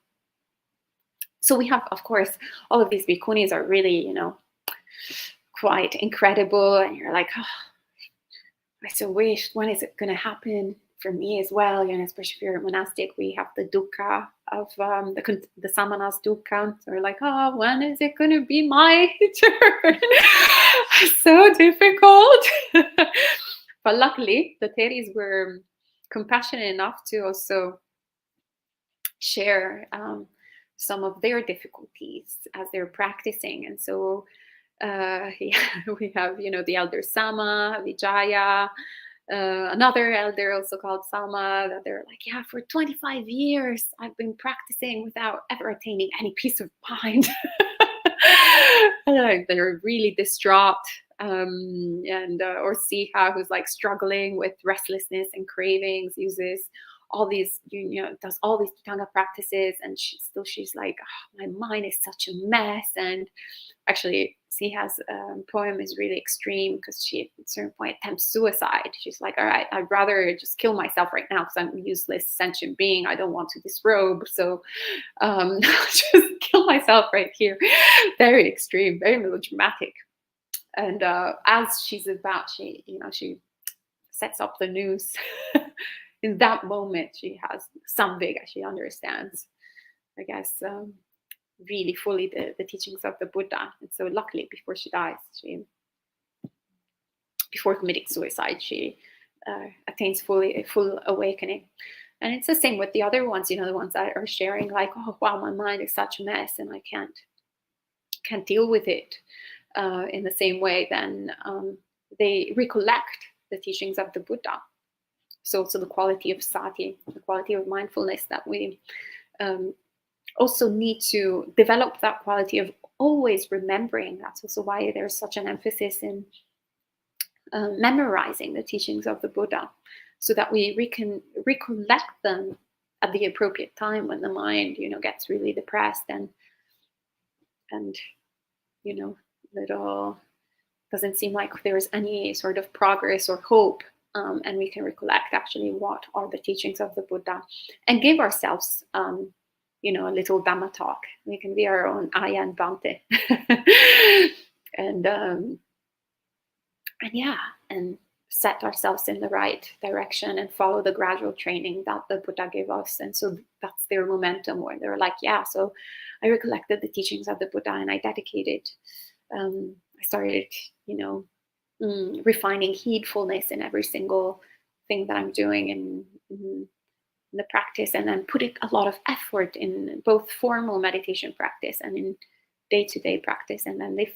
So we have, of course, all of these bhikkhunis are really, quite incredible. And you're like, oh, I so wish, when is it going to happen for me as well? Especially if you're monastic, we have the dukkha of the samanas dukkha. So we're like, oh, when is it going to be my turn? So difficult. But luckily, the Theris were compassionate enough to also share some of their difficulties as they're practicing. And so we have, the Elder Sama, Vijaya, another elder also called Sama, that they're like, yeah, for 25 years I've been practicing without ever attaining any peace of mind. And they're really distraught. And or Siha, who's like struggling with restlessness and cravings, uses all these, does all these Tanga practices, and she's like, oh, my mind is such a mess. And actually, Siha's poem is really extreme, because she at a certain point attempts suicide. She's like, all right, I'd rather just kill myself right now, because I'm a useless sentient being. I don't want to disrobe, so just kill myself right here. Very extreme, very melodramatic. And as she's about, she sets up the noose. In that moment, she has samvega. She understands, I guess, really fully the teachings of the Buddha. And so luckily, before she dies, before committing suicide, she attains full awakening. And it's the same with the other ones, the ones that are sharing like, oh, wow, my mind is such a mess and I can't deal with it in the same way. Then they recollect the teachings of the Buddha. So also the quality of sati, the quality of mindfulness, that we also need to develop that quality of always remembering. That's also why there's such an emphasis in memorizing the teachings of the Buddha, so that we can recollect them at the appropriate time when the mind, gets really depressed and little doesn't seem like there's any sort of progress or hope. And we can recollect actually what are the teachings of the Buddha, and give ourselves, a little Dhamma talk. We can be our own Ayya and Bhante. and set ourselves in the right direction and follow the gradual training that the Buddha gave us. And so that's their momentum, where they're like, yeah, so I recollected the teachings of the Buddha and I dedicated. I started, refining heedfulness in every single thing that I'm doing in the practice, and then putting a lot of effort in both formal meditation practice and in day-to-day practice, and then they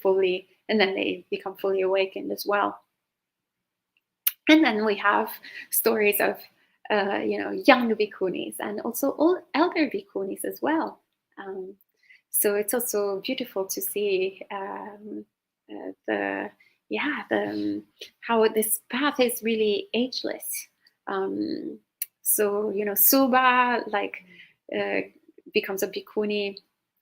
become fully awakened as well. And then we have stories of young bhikkhunīs and also all elder bhikkhunīs as well. So it's also beautiful to see how this path is really ageless. So Suba becomes a bhikkhuni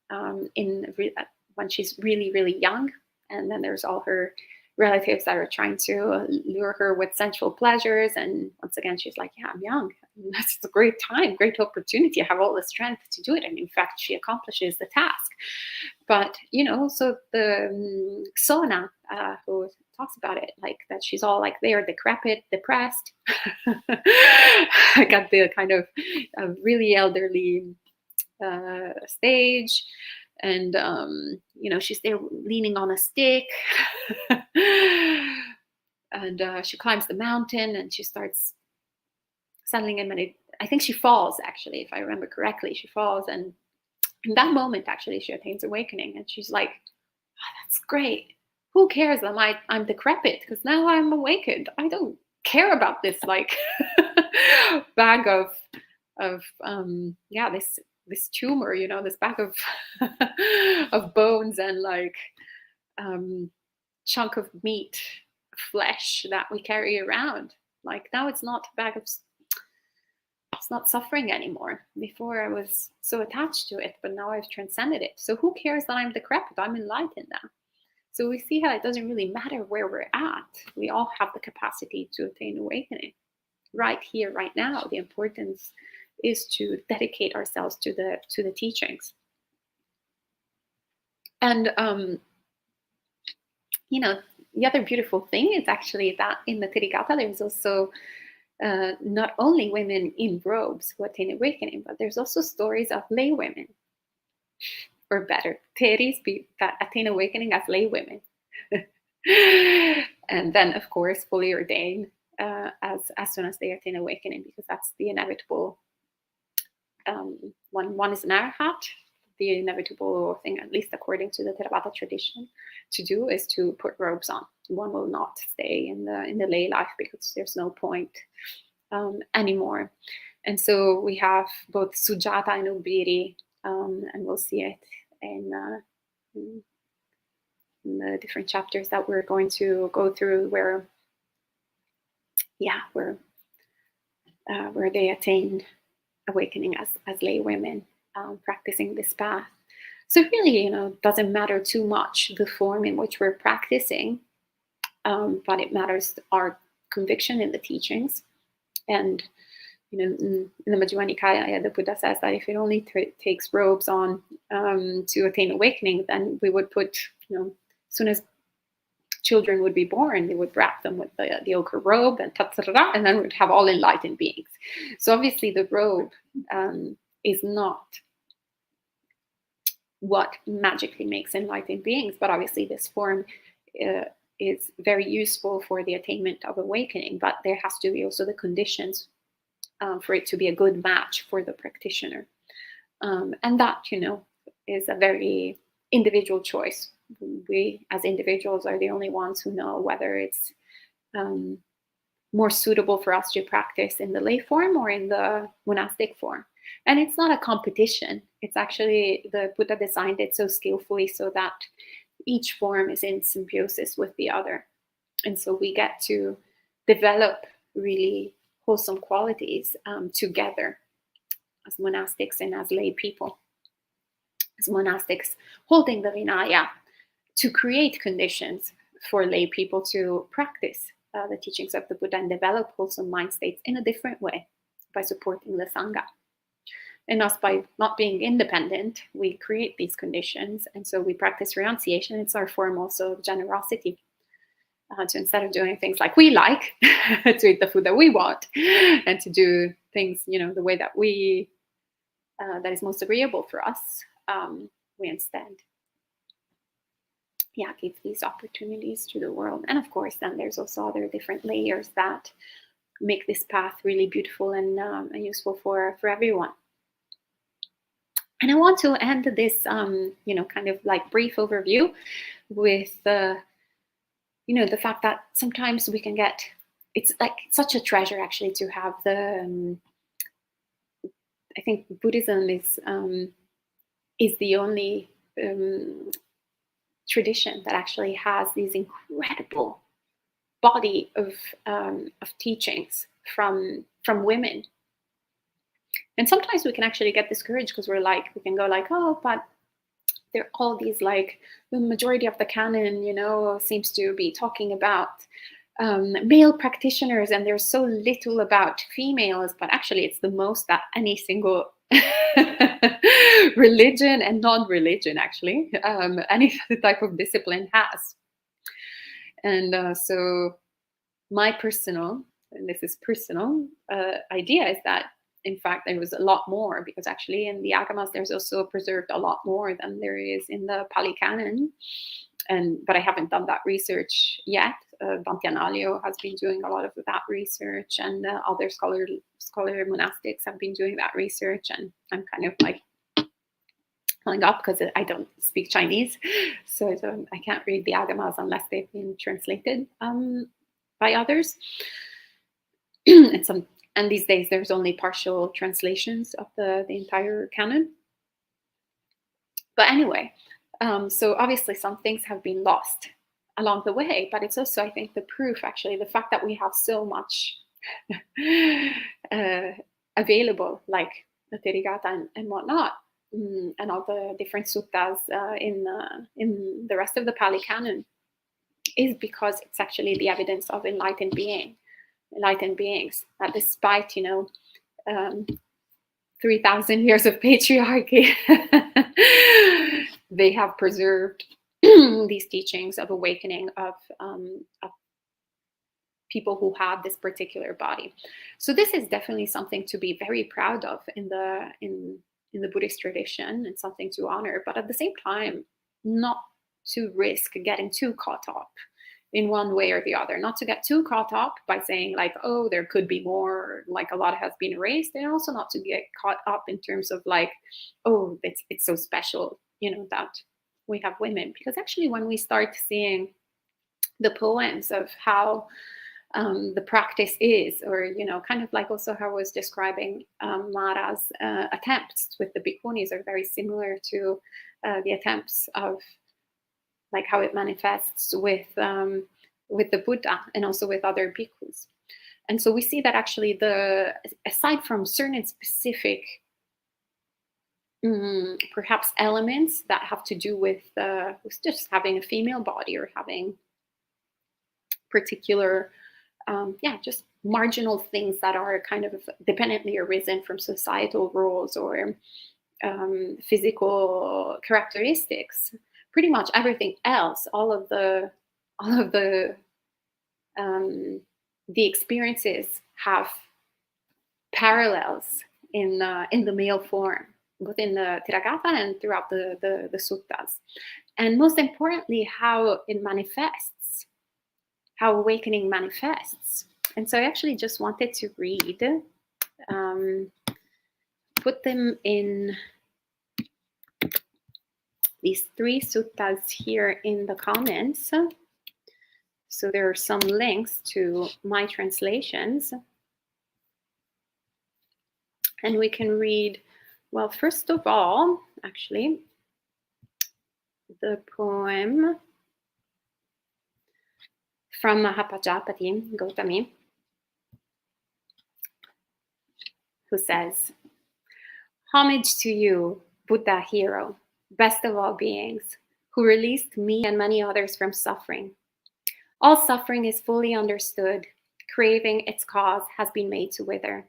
when she's really, really young, and then there's all her relatives that are trying to lure her with sensual pleasures. And once again, she's like, yeah, I'm young. It's a great time, great opportunity. I have all the strength to do it. And in fact, she accomplishes the task. But, so the Sona, who talks about it, like that she's all like there, decrepit, depressed. I got the kind of really elderly stage. And, she's there leaning on a stick. And she climbs the mountain and she starts settling in. I think she falls, actually, if I remember correctly. She falls, and in that moment, actually, she attains awakening. And she's like, oh, that's great. Who cares? I'm decrepit, because now I'm awakened. I don't care about this bag of this tumor, this bag of of bones and chunk of meat, flesh that we carry around. Like, now it's not a bag of, it's not suffering anymore. Before I was so attached to it, but now I've transcended it. So who cares that I'm decrepit? I'm enlightened now. So we see how it doesn't really matter where we're at. We all have the capacity to attain awakening right here, right now. The importance is to dedicate ourselves to the teachings. And the other beautiful thing is actually that in the Therigatha there's also not only women in robes who attain awakening, but there's also stories of lay women, or better, Theris that attain awakening as lay women. And then, of course, fully ordained as soon as they attain awakening, because that's the inevitable. One is an arahat, the inevitable thing, at least according to the Theravada tradition, to do is to put robes on. One will not stay in the lay life because there's no point anymore. And so we have both Sujata and Ubiri, and we'll see it in the different chapters that we're going to go through, where they attain awakening as lay women, practicing this path. So really, it doesn't matter too much the form in which we're practicing, but it matters our conviction in the teachings. And in the Majjhima Nikaya, the Buddha says that if it only takes robes on to attain awakening, then we would put, as soon as children would be born, they would wrap them with the ochre robe and and then we'd have all enlightened beings. So obviously the robe is not what magically makes enlightened beings, but obviously this form is very useful for the attainment of awakening, but there has to be also the conditions for it to be a good match for the practitioner. And that, is a very individual choice. We as individuals are the only ones who know whether it's more suitable for us to practice in the lay form or in the monastic form. And it's not a competition. It's actually, the Buddha designed it so skillfully so that each form is in symbiosis with the other. And so we get to develop really wholesome qualities together as monastics and as lay people. As monastics holding the Vinaya to create conditions for lay people to practice the teachings of the Buddha and develop wholesome mind states in a different way by supporting the Sangha. And us, by not being independent, we create these conditions. And so we practice renunciation. It's our form also of generosity. So instead of doing things like we like, to eat the food that we want, and to do things, the way that that is most agreeable for us, we instead, give these opportunities to the world. And of course, then there's also other different layers that make this path really beautiful and useful for everyone. And I want to end this, kind of like brief overview with the fact that sometimes we can get, it's like such a treasure actually to have I think Buddhism is the only tradition that actually has these incredible body of teachings from women. And sometimes we can actually get discouraged because we can go like, oh, but there are all these, like, the majority of the canon, seems to be talking about male practitioners, and there's so little about females, but actually it's the most that any single religion and non-religion, actually, any type of discipline has. And so my personal, and this is personal, idea is that, in fact, there was a lot more, because actually in the Agamas there's also preserved a lot more than there is in the Pali Canon. But I haven't done that research yet. Bhante has been doing a lot of that research, and other scholar monastics have been doing that research, and I'm kind of like pulling up because I don't speak Chinese, so I can't read the Agamas unless they've been translated by others. And these days there's only partial translations of the entire canon. But anyway, so obviously some things have been lost along the way, but it's also, I think, the proof, actually, the fact that we have so much available, like the Therigatha and whatnot, and all the different suttas in the rest of the Pali Canon, is because it's actually the evidence of enlightened beings, that despite 3,000 years of patriarchy, they have preserved these teachings of awakening of people who had this particular body. So this is definitely something to be very proud of in the Buddhist tradition, and something to honor, but at the same time not to risk getting too caught up in one way or the other, not to get too caught up by saying like, oh, there could be more, like a lot has been erased, and also not to get caught up in terms of like, oh, it's so special, that we have women. Because actually when we start seeing the poems of how the practice is, or kind of like also how I was describing Mara's attempts with the Bhikkhunīs are very similar to the attempts of like how it manifests with the Buddha and also with other bhikkhus. And so we see that actually aside from certain specific perhaps elements that have to do with just having a female body or having particular just marginal things that are kind of dependently arisen from societal roles or physical characteristics, pretty much everything else, all of the experiences have parallels in the male form, both in the Therigatha and throughout the suttas. And most importantly, how it manifests, how awakening manifests. And so I actually just wanted to read, put them in these 3 suttas here in the comments. So there are some links to my translations. And we can read, well, first of all, actually, the poem from Mahapajapati Gautami, who says, "Homage to you, Buddha hero, best of all beings, who released me and many others from suffering. All suffering is fully understood. Craving its cause has been made to wither.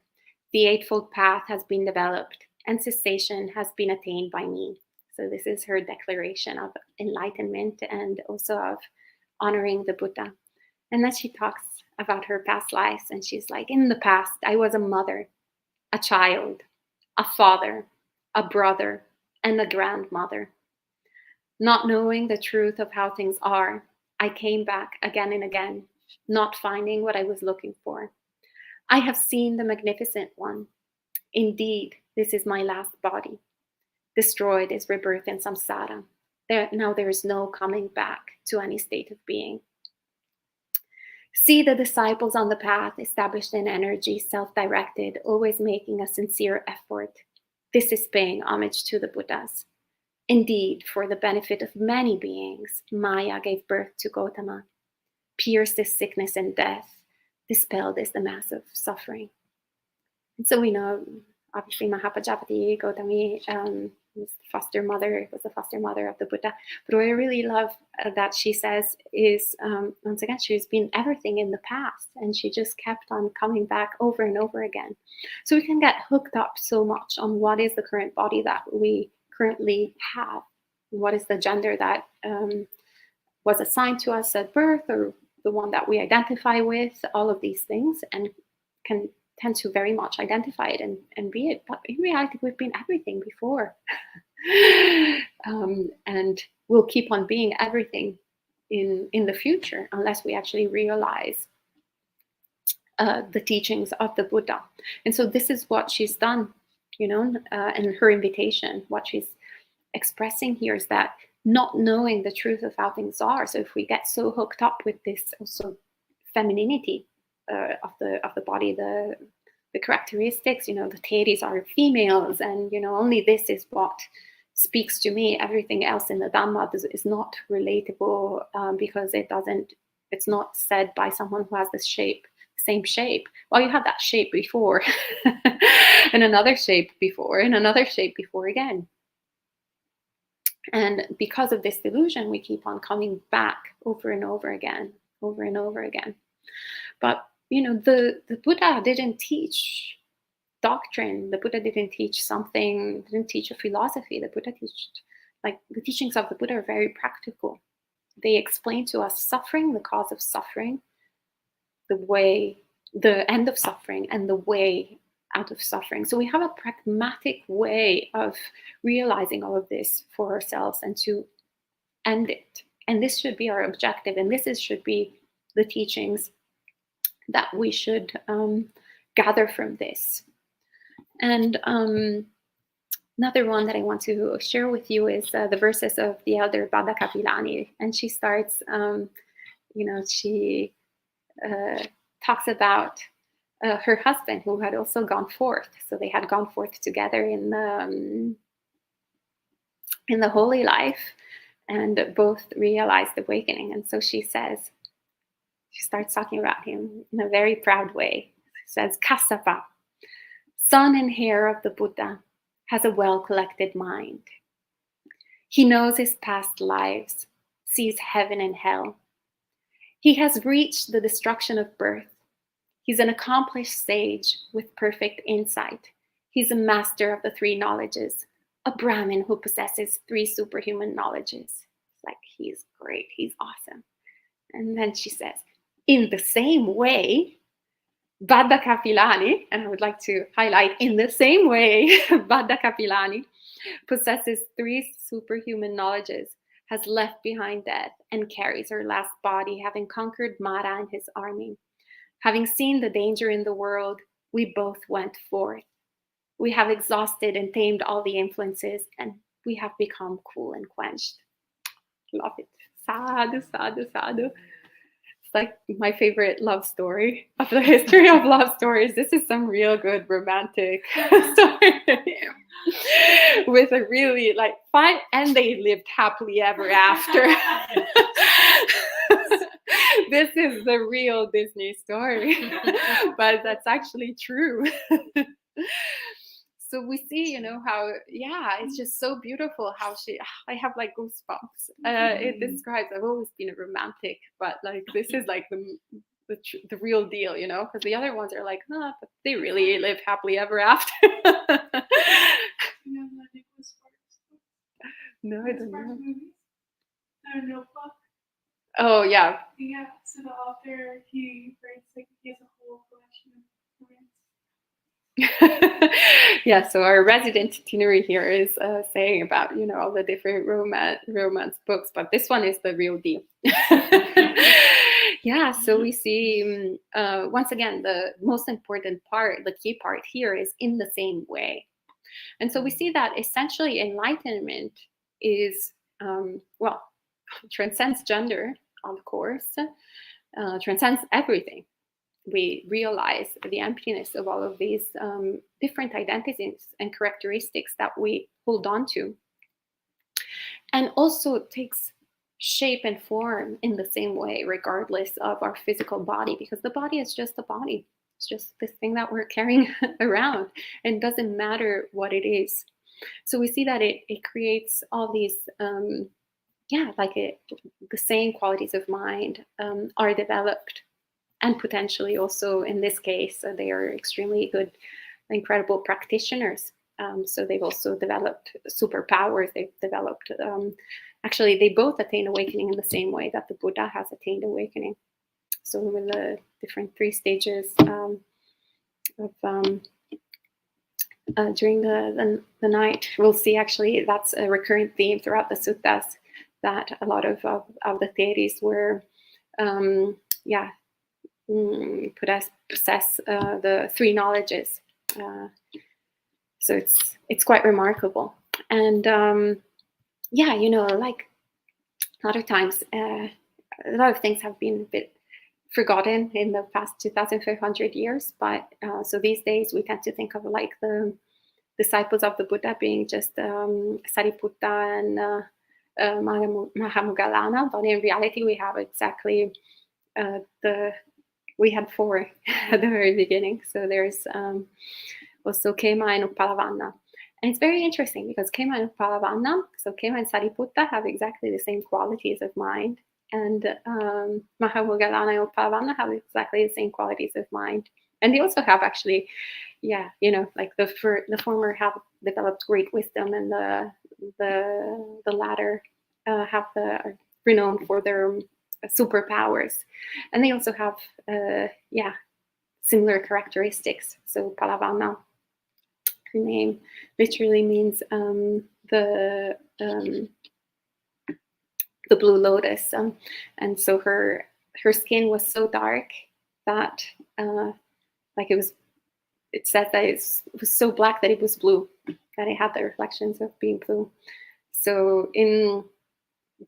The Eightfold Path has been developed, and cessation has been attained by me." So this is her declaration of enlightenment and also of honoring the Buddha. And then she talks about her past lives, and she's like, in the past, I was a mother, a child, a father, a brother, and a grandmother. Not knowing the truth of how things are, I came back again and again, not finding what I was looking for. I have seen the Magnificent One. Indeed, this is my last body. Destroyed is rebirth in samsara. Now there is no coming back to any state of being. See the disciples on the path, established in energy, self-directed, always making a sincere effort. This is paying homage to the Buddhas. Indeed, for the benefit of many beings, Maya gave birth to Gautama, pierced is sickness and death, dispelled is the mass of suffering. And so we know, obviously, Mahapajapati Gautami was the foster mother of the Buddha. But what I really love that she says is, once again, she's been everything in the past, and she just kept on coming back over and over again. So we can get hooked up so much on what is the current body that we currently have, what is the gender that was assigned to us at birth, or the one that we identify with, all of these things, and can tend to very much identify it and be it. But in reality, we've been everything before. And we'll keep on being everything in the future unless we actually realize the teachings of the Buddha. And so this is what she's done, and her invitation, what she's expressing here is that not knowing the truth of how things are. So if we get so hooked up with this also femininity of the body, the characteristics, the Theris are females, and only this is what speaks to me. Everything else in the Dhamma is not relatable because it's not said by someone who has this same shape. Well, you had that shape before, and another shape before, and another shape before again. And because of this delusion, we keep on coming back over and over again. But the Buddha didn't teach doctrine. The Buddha didn't teach a philosophy. The Buddha the teachings of the Buddha are very practical. They explain to us suffering, the cause of suffering, the end of suffering, and the way out of suffering. So we have a pragmatic way of realizing all of this for ourselves and to end it And this should be our objective. And should be the teachings that we should gather from this. And another one that I want to share with you is the verses of the Elder Bhikkhunīs. And she starts, she talks about her husband who had also gone forth. So they had gone forth together in the holy life, and both realized awakening. And so she starts talking about him in a very proud way. She says, Kassapa, son and heir of the Buddha, has a well-collected mind. He knows his past lives, sees heaven and hell. He has reached the destruction of birth. He's an accomplished sage with perfect insight. He's a master of the 3 knowledges, a Brahmin who possesses 3 superhuman knowledges. It's like, he's great, he's awesome. And then she says, in the same way, Bhadda Kapilani, and I would like to highlight, in the same way, Bhadda Kapilani possesses 3 superhuman knowledges, has left behind death, and carries her last body, having conquered Mara and his army. Having seen the danger in the world, we both went forth. We have exhausted and tamed all the influences, and we have become cool and quenched. Love it. Sadhu, sadhu, sadhu. It's like my favorite love story of the history of love stories. This is some real good romantic story with a really fun, and they lived happily ever after. This is the real Disney story, but that's actually true. So we see, how, it's just so beautiful how I have goosebumps. It describes, I've always been a romantic, but this is the real deal, because the other ones are but they really live happily ever after. No, I don't know. Notebook. Oh, yeah. Yeah, so the author, he writes, he has a whole collection of romance. Yeah, so our resident itinerary here is saying about, all the different romance books, but this one is the real deal. Yeah, so we see, once again, the most important part, the key part here is in the same way. And so we see that essentially enlightenment is, transcends gender, of course, transcends everything. We realize the emptiness of all of these different identities and characteristics that we hold on to. And also takes shape and form in the same way, regardless of our physical body, because the body is just a body. It's just this thing that we're carrying around, and it doesn't matter what it is. So we see that it creates all these, the same qualities of mind are developed. And potentially also, in this case, they are extremely good, incredible practitioners. So they've also developed superpowers. They've developed, actually, they both attain awakening in the same way that the Buddha has attained awakening. So with the different 3 stages during the night, we'll see actually that's a recurrent theme throughout the suttas, that a lot of the theories were, possess the 3 knowledges. So it's quite remarkable. And a lot of times, a lot of things have been a bit forgotten in the past 2,500 years. But so these days we tend to think of the disciples of the Buddha being just Sariputta and Mahamoggalana. But in reality, we have exactly we had 4 at the very beginning. So there's also Khema and Uppalavanna. And it's very interesting because Khema and Uppalavanna, so Khema and Sariputta have exactly the same qualities of mind. And Mahamoggalana and Uppalavanna have exactly the same qualities of mind. And they also have actually, the former have developed great wisdom, and the latter are renowned for their superpowers. And they also have similar characteristics. So Uppalavanna, her name literally means the the blue lotus, and so her skin was so dark that like it said that it was so black that it was blue, that it had the reflections of being blue. So in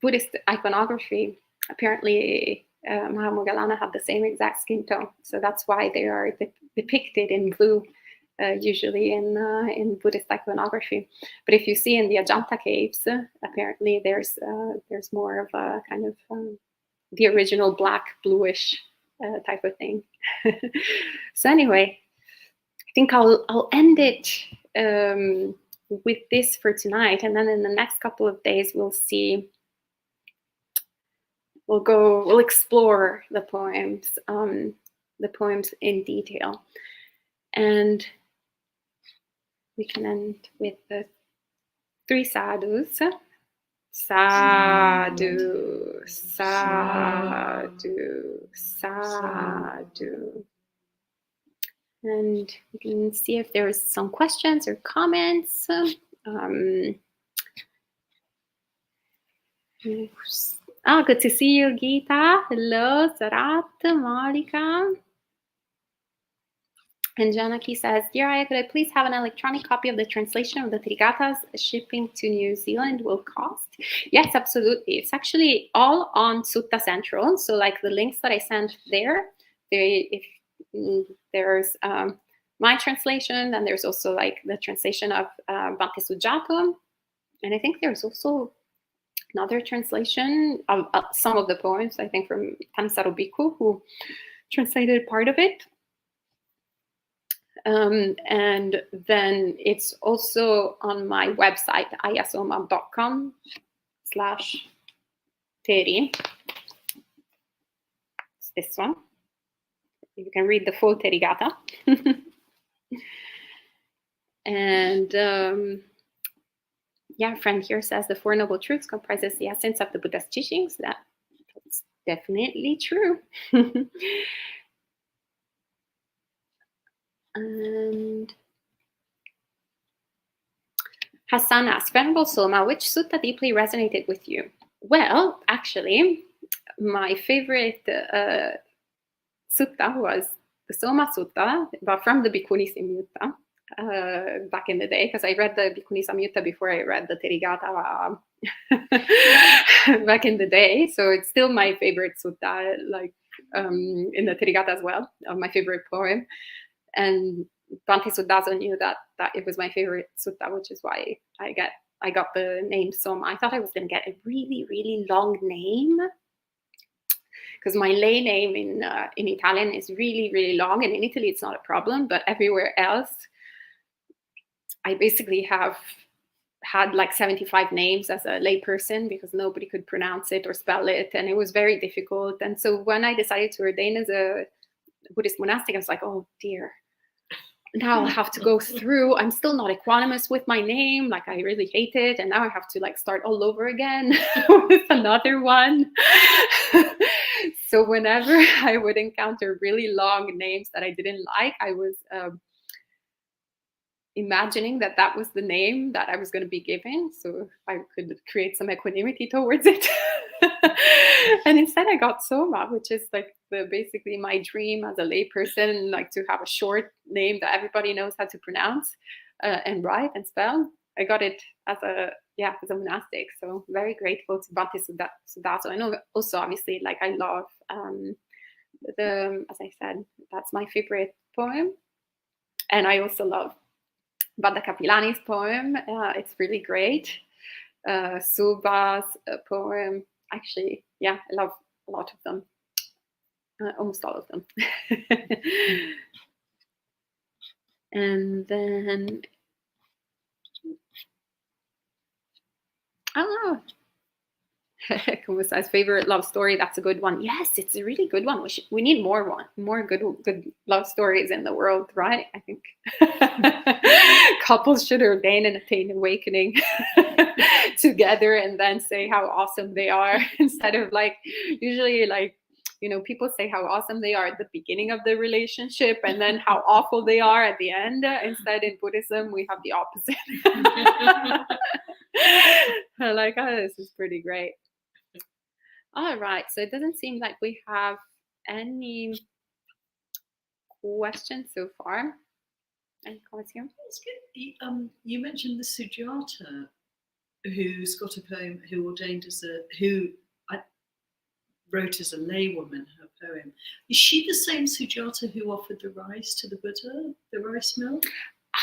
Buddhist iconography, apparently Mahamoggallana had the same exact skin tone. So that's why they are depicted in blue, usually in Buddhist iconography. But if you see in the Ajanta caves, apparently there's more of a kind of the original black bluish type of thing. So anyway, I think I'll end it with this for tonight, and then in the next couple of days we'll explore the poems in detail, and we can end with the 3 sadhus. Sadhu, sadhu, sadhu. And we can see if there's some questions or comments. Good to see you, Geeta. Hello, Sarat, Malika. And Janaki says, Dear Ayya, could I please have an electronic copy of the translation of the Therigathas? Shipping to New Zealand will cost? Yes, absolutely. It's actually all on Sutta Central. So like the links that I sent there, there's my translation, and there's also like the translation of Bhante Sujato. And I think there's also another translation of some of the poems, I think from Elder Bhikkhunīs, who translated part of it. And then it's also on my website, ayyasoma.com/Theri. It's this one. You can read the full Therigatha. And yeah, friend here says the Four Noble Truths comprises the essence of the Buddha's teachings. That's definitely true. And Hassan asks, Venerable Soma, which sutta deeply resonated with you? Well, actually, my favorite sutta was the Soma Sutta, but from the Bhikkhunīs Samyutta back in the day, because I read the Bhikkhunīs Samyutta before I read the Therigatha back in the day. So it's still my favorite sutta, like in the Therigatha as well, my favorite poem. And Bhante Sudaso knew that it was my favorite sutta, which is why I got the name Soma. I thought I was going to get a really, really long name, because my lay name in Italian is really, really long, and in Italy it's not a problem, but everywhere else, I basically have had like 75 names as a lay person because nobody could pronounce it or spell it, and it was very difficult. And so when I decided to ordain as a Buddhist monastic, I was like, oh dear, now I'll have to go through. I'm still not equanimous with my name. Like, I really hate it. And now I have to like start all over again with another one. So whenever I would encounter really long names that I didn't like, I was imagining that was the name that I was going to be given. So I could create some equanimity towards it. And instead I got Soma, which is like basically my dream as a lay person, like to have a short name that everybody knows how to pronounce and write and spell. I got it as a monastic. So very grateful to Bhante Sudaso. I know also obviously like I love as I said, that's my favorite poem. And I also love Bhadda Kapilani's poem. It's really great. Subha's poem. Actually, yeah, I love a lot of them. Almost all of them. And then, I don't know. Kumasa's favorite love story. That's a good one. Yes, it's a really good one. We need more good love stories in the world, right? I think couples should ordain and attain awakening together and then say how awesome they are, instead of like usually like, you know, people say how awesome they are at the beginning of the relationship and then how awful they are at the end. Instead, in Buddhism, we have the opposite. Like, oh, this is pretty great. All right. So it doesn't seem like we have any questions so far. Any comments here? It's good. You mentioned the Sujata, who's got a poem, who ordained as who wrote as a laywoman her poem. Is she the same Sujata who offered the rice to the Buddha, the rice milk?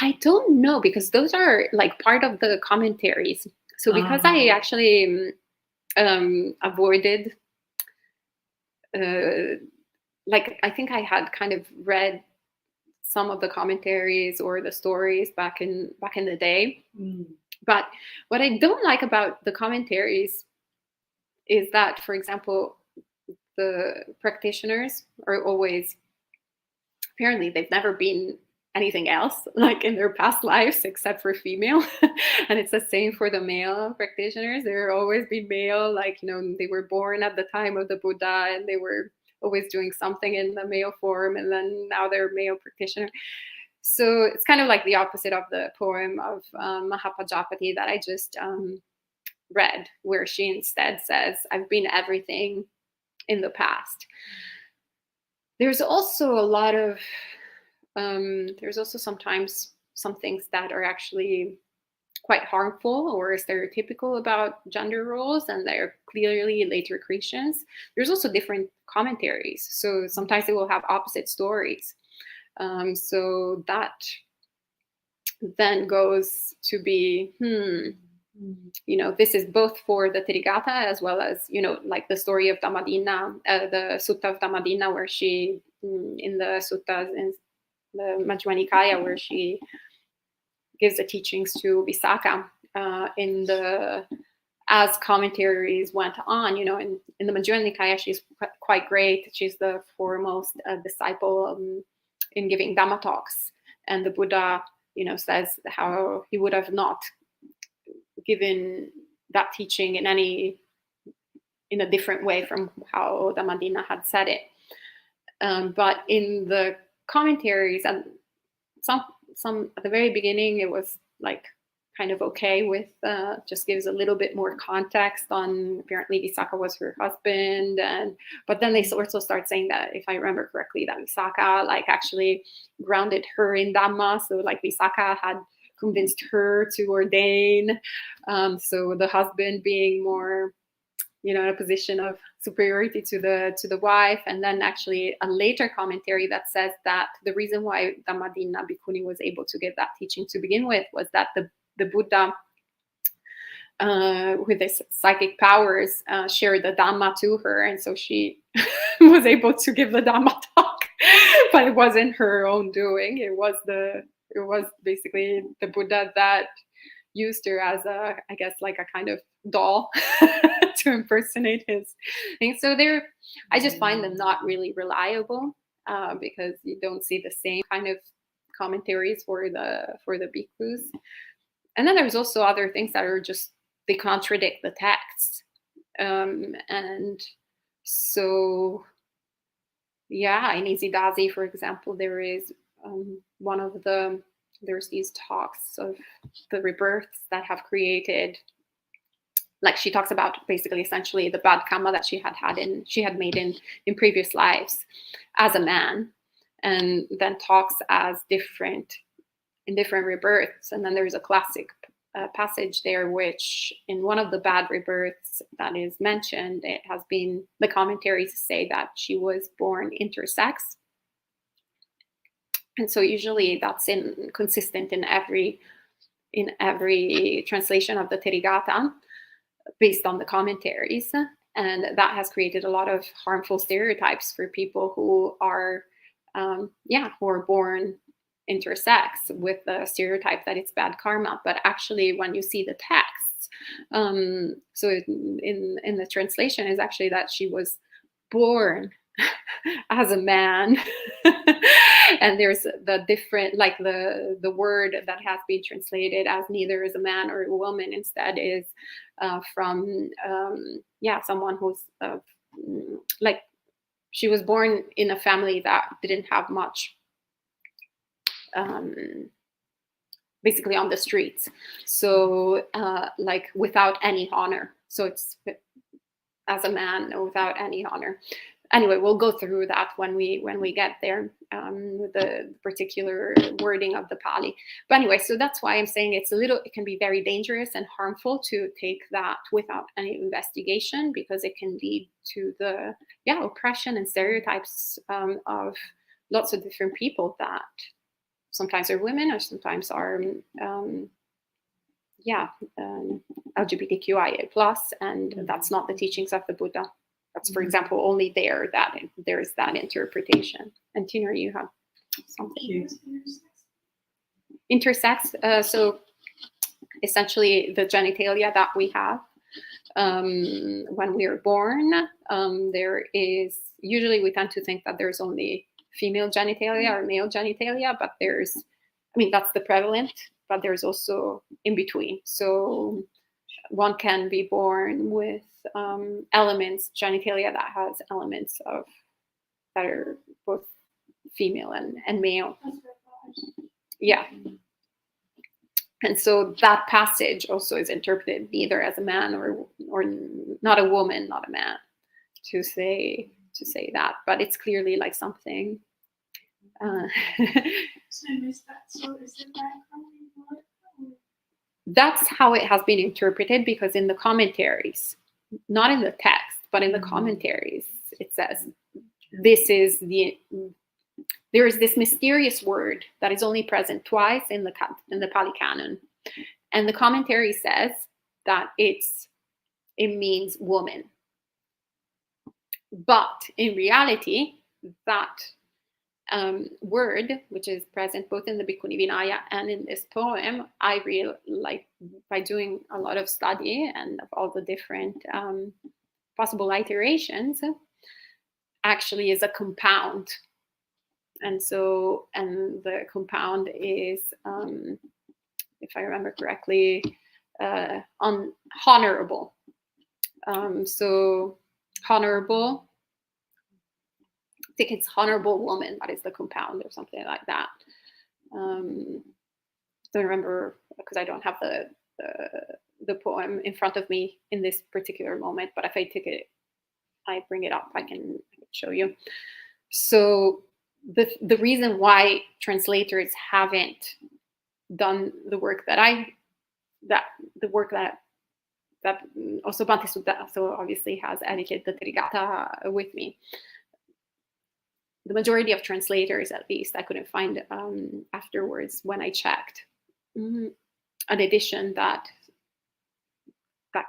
I don't know, because those are like part of the commentaries. So because I actually avoided, like, I think I had kind of read some of the commentaries or the stories back in the day. But what I don't like about the commentaries is that, for example, the practitioners are always, apparently they've never been anything else like in their past lives except for female. And it's the same for the male practitioners. They're always been male, like, you know, they were born at the time of the Buddha and they were always doing something in the male form, and then now they're male practitioner. So it's kind of like the opposite of the poem of Mahapajapati that I just read, where she instead says, I've been everything in the past. There's also a lot of, there's also sometimes some things that are actually quite harmful or stereotypical about gender roles, and they're clearly later creations. There's also different commentaries. So sometimes they will have opposite stories. So that then goes to be, you know, this is both for the Therigatha as well as, you know, like the story of Dhammadina, the Sutta of Dhammadina, where she, in the suttas, in the Majjhima Nikaya, where she gives the teachings to Visakha, as commentaries went on, you know, in the Majjhima Nikaya, she's quite great. She's the foremost disciple in giving Dhamma talks. And the Buddha, you know, says how he would have not given that teaching in a different way from how Dhammadina had said it. But in the commentaries, and some at the very beginning, it was like kind of okay with, just gives a little bit more context on, apparently Visakha was her husband, but then they also start saying that, if I remember correctly, that Visakha like actually grounded her in Dhamma. So like Visakha had convinced her to ordain. So the husband being more, you know, in a position of superiority to the wife. And then actually a later commentary that says that the reason why Dhammadina Bhikkhuni was able to give that teaching to begin with was that the Buddha, with his psychic powers, shared the Dhamma to her, and so she was able to give the Dhamma talk. But it wasn't her own doing. It was basically the Buddha that used her as a, I guess, like a kind of doll to impersonate his thing. So I just find them not really reliable, because you don't see the same kind of commentaries for the bhikkhus. And then there's also other things that are just, they contradict the texts. And so, yeah, in Isidasi, for example, there is there's these talks of the rebirths that have created, like she talks about basically essentially the bad karma that she had made in previous lives as a man, and then talks as different rebirths. And then there's a classic passage there, which in one of the bad rebirths that is mentioned, it has been, the commentaries say that she was born intersex. And so usually that's consistent in every translation of the Therigatha based on the commentaries. And that has created a lot of harmful stereotypes for people who are born intersex, with the stereotype that it's bad karma. But actually, when you see the texts, so in the translation is actually that she was born as a man. And there's the different, like the word that has been translated as neither is a man or a woman, instead is from someone who's like, she was born in a family that didn't have much, basically on the streets, so like without any honor. So it's as a man without any honor. Anyway, we'll go through that when we get there, with the particular wording of the Pali. But anyway, so that's why I'm saying it can be very dangerous and harmful to take that without any investigation, because it can lead to the oppression and stereotypes of lots of different people that sometimes are women or sometimes are LGBTQIA+, and that's not the teachings of the Buddha. That's, for example, only there's that interpretation. And Tina, you have something. Intersex. So essentially the genitalia that we have when we are born, there is, usually we tend to think that there's only female genitalia or male genitalia, but that's the prevalent, but there's also in between. So one can be born with genitalia that has elements that are both female and male. Yeah. And so that passage also is interpreted either as a man or not a woman, not a man, to say that, but it's clearly like something. That's how it has been interpreted, because in the commentaries, not in the text, but in the commentaries, it says there is this mysterious word that is only present twice in the Pali Canon, and the commentary says that it means woman, but in reality, that word, which is present both in the Bhikkhuni Vinaya and in this poem, I really like, by doing a lot of study and of all the different possible iterations, actually is a compound. And the compound is, if I remember correctly, honorable. So honorable, I think it's honorable woman, that is the compound or something like that. Don't remember, because I don't have the poem in front of me in this particular moment, but if I bring it up, I can show you. So the reason why translators haven't done the work that also Bhante Sutta so obviously has edited the Therigatha with me. The majority of translators, at least, I couldn't find afterwards when I checked an edition that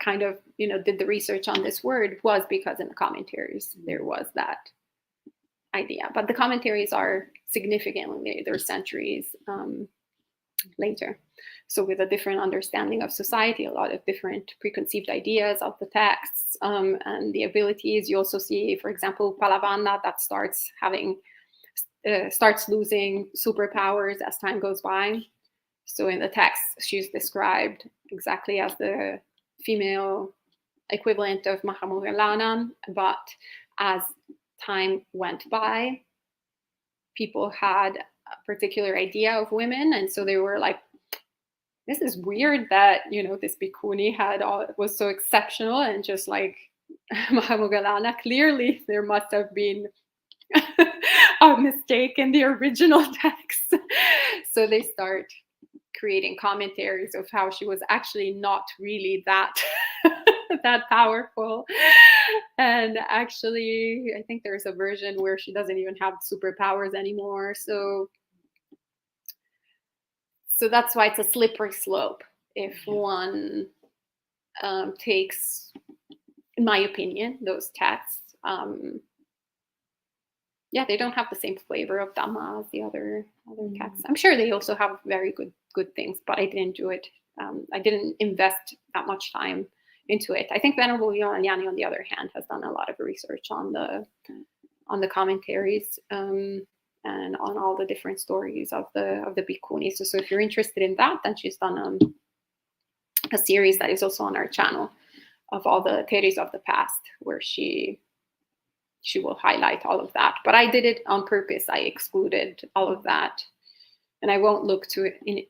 kind of did the research on this word, was because in the commentaries there was that idea. But the commentaries are significantly, they're centuries later. So with a different understanding of society, a lot of different preconceived ideas of the texts and the abilities. You also see, for example, Palavana that starts losing superpowers as time goes by. So in the text, she's described exactly as the female equivalent of Mahamogalana, but as time went by, people had a particular idea of women, and so they were like, this is weird that this bhikkhuni was so exceptional, and just like Mahamogalana, clearly there must have been a mistake in the original text. So they start creating commentaries of how she was actually not really that that powerful. And actually, I think there's a version where she doesn't even have superpowers anymore. So that's why it's a slippery slope if one takes, in my opinion, those texts. They don't have the same flavor of Dhamma as the other texts. I'm sure they also have very good things, but I didn't do it. I didn't invest that much time into it. I think Venerable Yanni, on the other hand, has done a lot of research on the commentaries and on all the different stories of the Bhikkhunīs. So if you're interested in that, then she's done a series that is also on our channel of all the Theris of the past, where she will highlight all of that. But I did it on purpose. I excluded all of that, and I won't look into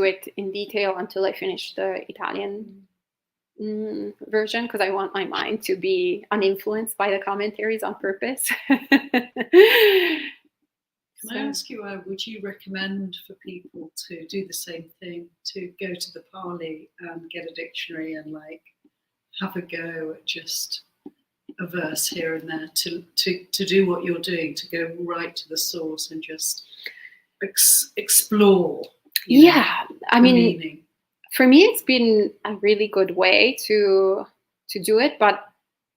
it in detail until I finish the Italian version because I want my mind to be uninfluenced by the commentaries on purpose. Can I ask you, would you recommend for people to do the same thing, to go to the Pali and get a dictionary and like have a go at just a verse here and there, to do what you're doing, to go right to the source and just explore? Yeah, I mean, meaning. For me, it's been a really good way to do it. But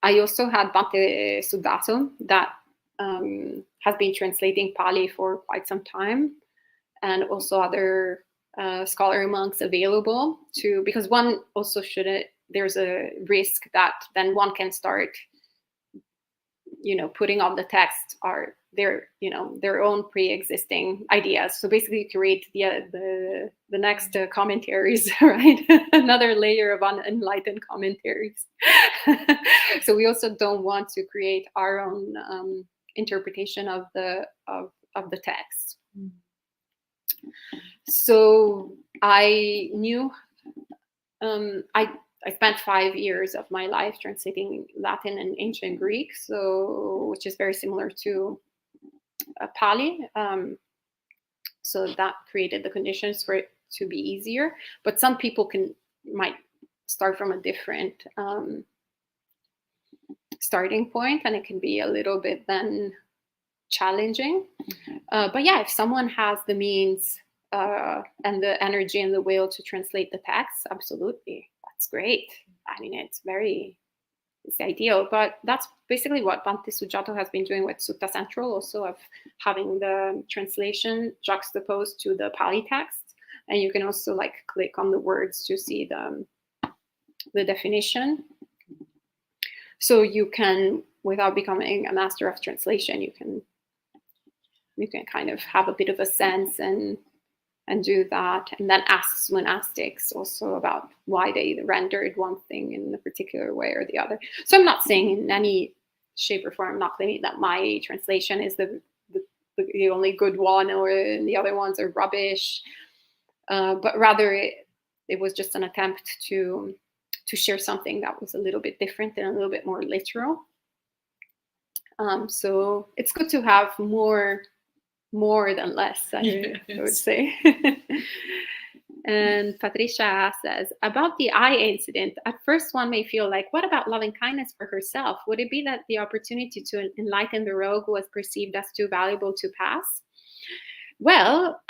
I also had Bhante Sudato that has been translating Pali for quite some time, and also other scholarly monks available to, because one also shouldn't, there's a risk that then one can start, putting on the text are their own pre-existing ideas. So basically create the next commentaries, right? Another layer of unenlightened commentaries. So we also don't want to create our own interpretation of the text. So I knew I spent 5 years of my life translating Latin and ancient Greek, which is very similar to Pali. So that created the conditions for it to be easier. But some people might start from a different starting point, and it can be a little bit then challenging. But yeah, if someone has the means and the energy and the will to translate the text, absolutely, that's great. I mean, it's ideal. But that's basically what Bhante Sujato has been doing with Sutta Central, also of having the translation juxtaposed to the Pali text. And you can also like click on the words to see the definition. So you can, without becoming a master of translation, you can kind of have a bit of a sense and do that, and then asks monastics also about why they rendered one thing in a particular way or the other. So I'm not saying in any shape or form, I'm not claiming that my translation is the only good one or the other ones are rubbish, but rather it was just an attempt to share something that was a little bit different and a little bit more literal. So it's good to have more than less, I would say. And Patricia says, about the eye incident, at first one may feel like, what about loving kindness for herself? Would it be that the opportunity to enlighten the rogue was perceived as too valuable to pass? Well,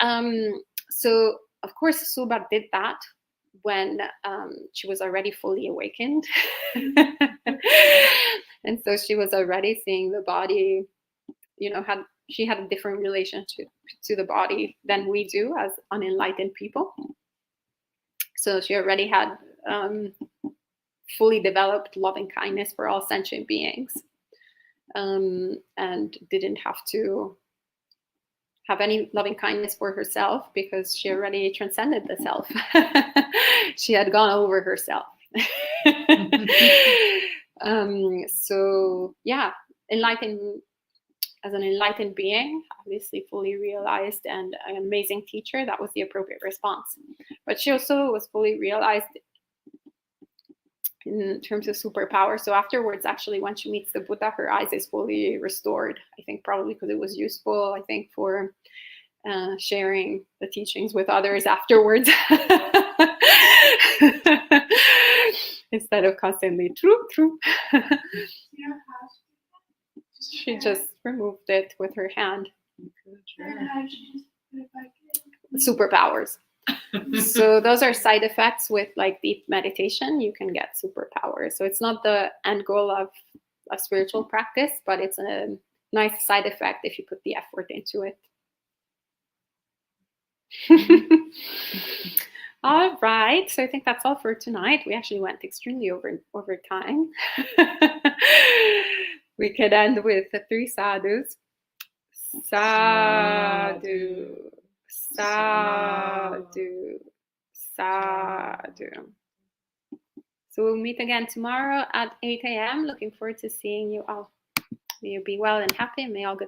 so of course Suba did that when she was already fully awakened. And so she was already seeing the body, she had a different relationship to the body than we do as unenlightened people. So she already had fully developed loving kindness for all sentient beings, and didn't have to have any loving kindness for herself because she already transcended the self. She had gone over herself. So yeah, as an enlightened being, obviously fully realized and an amazing teacher, that was the appropriate response. But she also was fully realized in terms of superpower. So afterwards, actually, when she meets the Buddha, her eyes is fully restored. I think probably because it was useful, I think, for sharing the teachings with others afterwards. Instead of constantly, true. She just removed it with her hand. Superpowers. So those are side effects with like deep meditation. You can get superpowers. So it's not the end goal of spiritual practice, but it's a nice side effect if you put the effort into it. All right. So I think that's all for tonight. We actually went extremely over time. We could end with the 3 sadhus. Sadhu, sadhu, sadhu. So we'll meet again tomorrow at 8 a.m. Looking forward to seeing you all. May you be well and happy, and may all good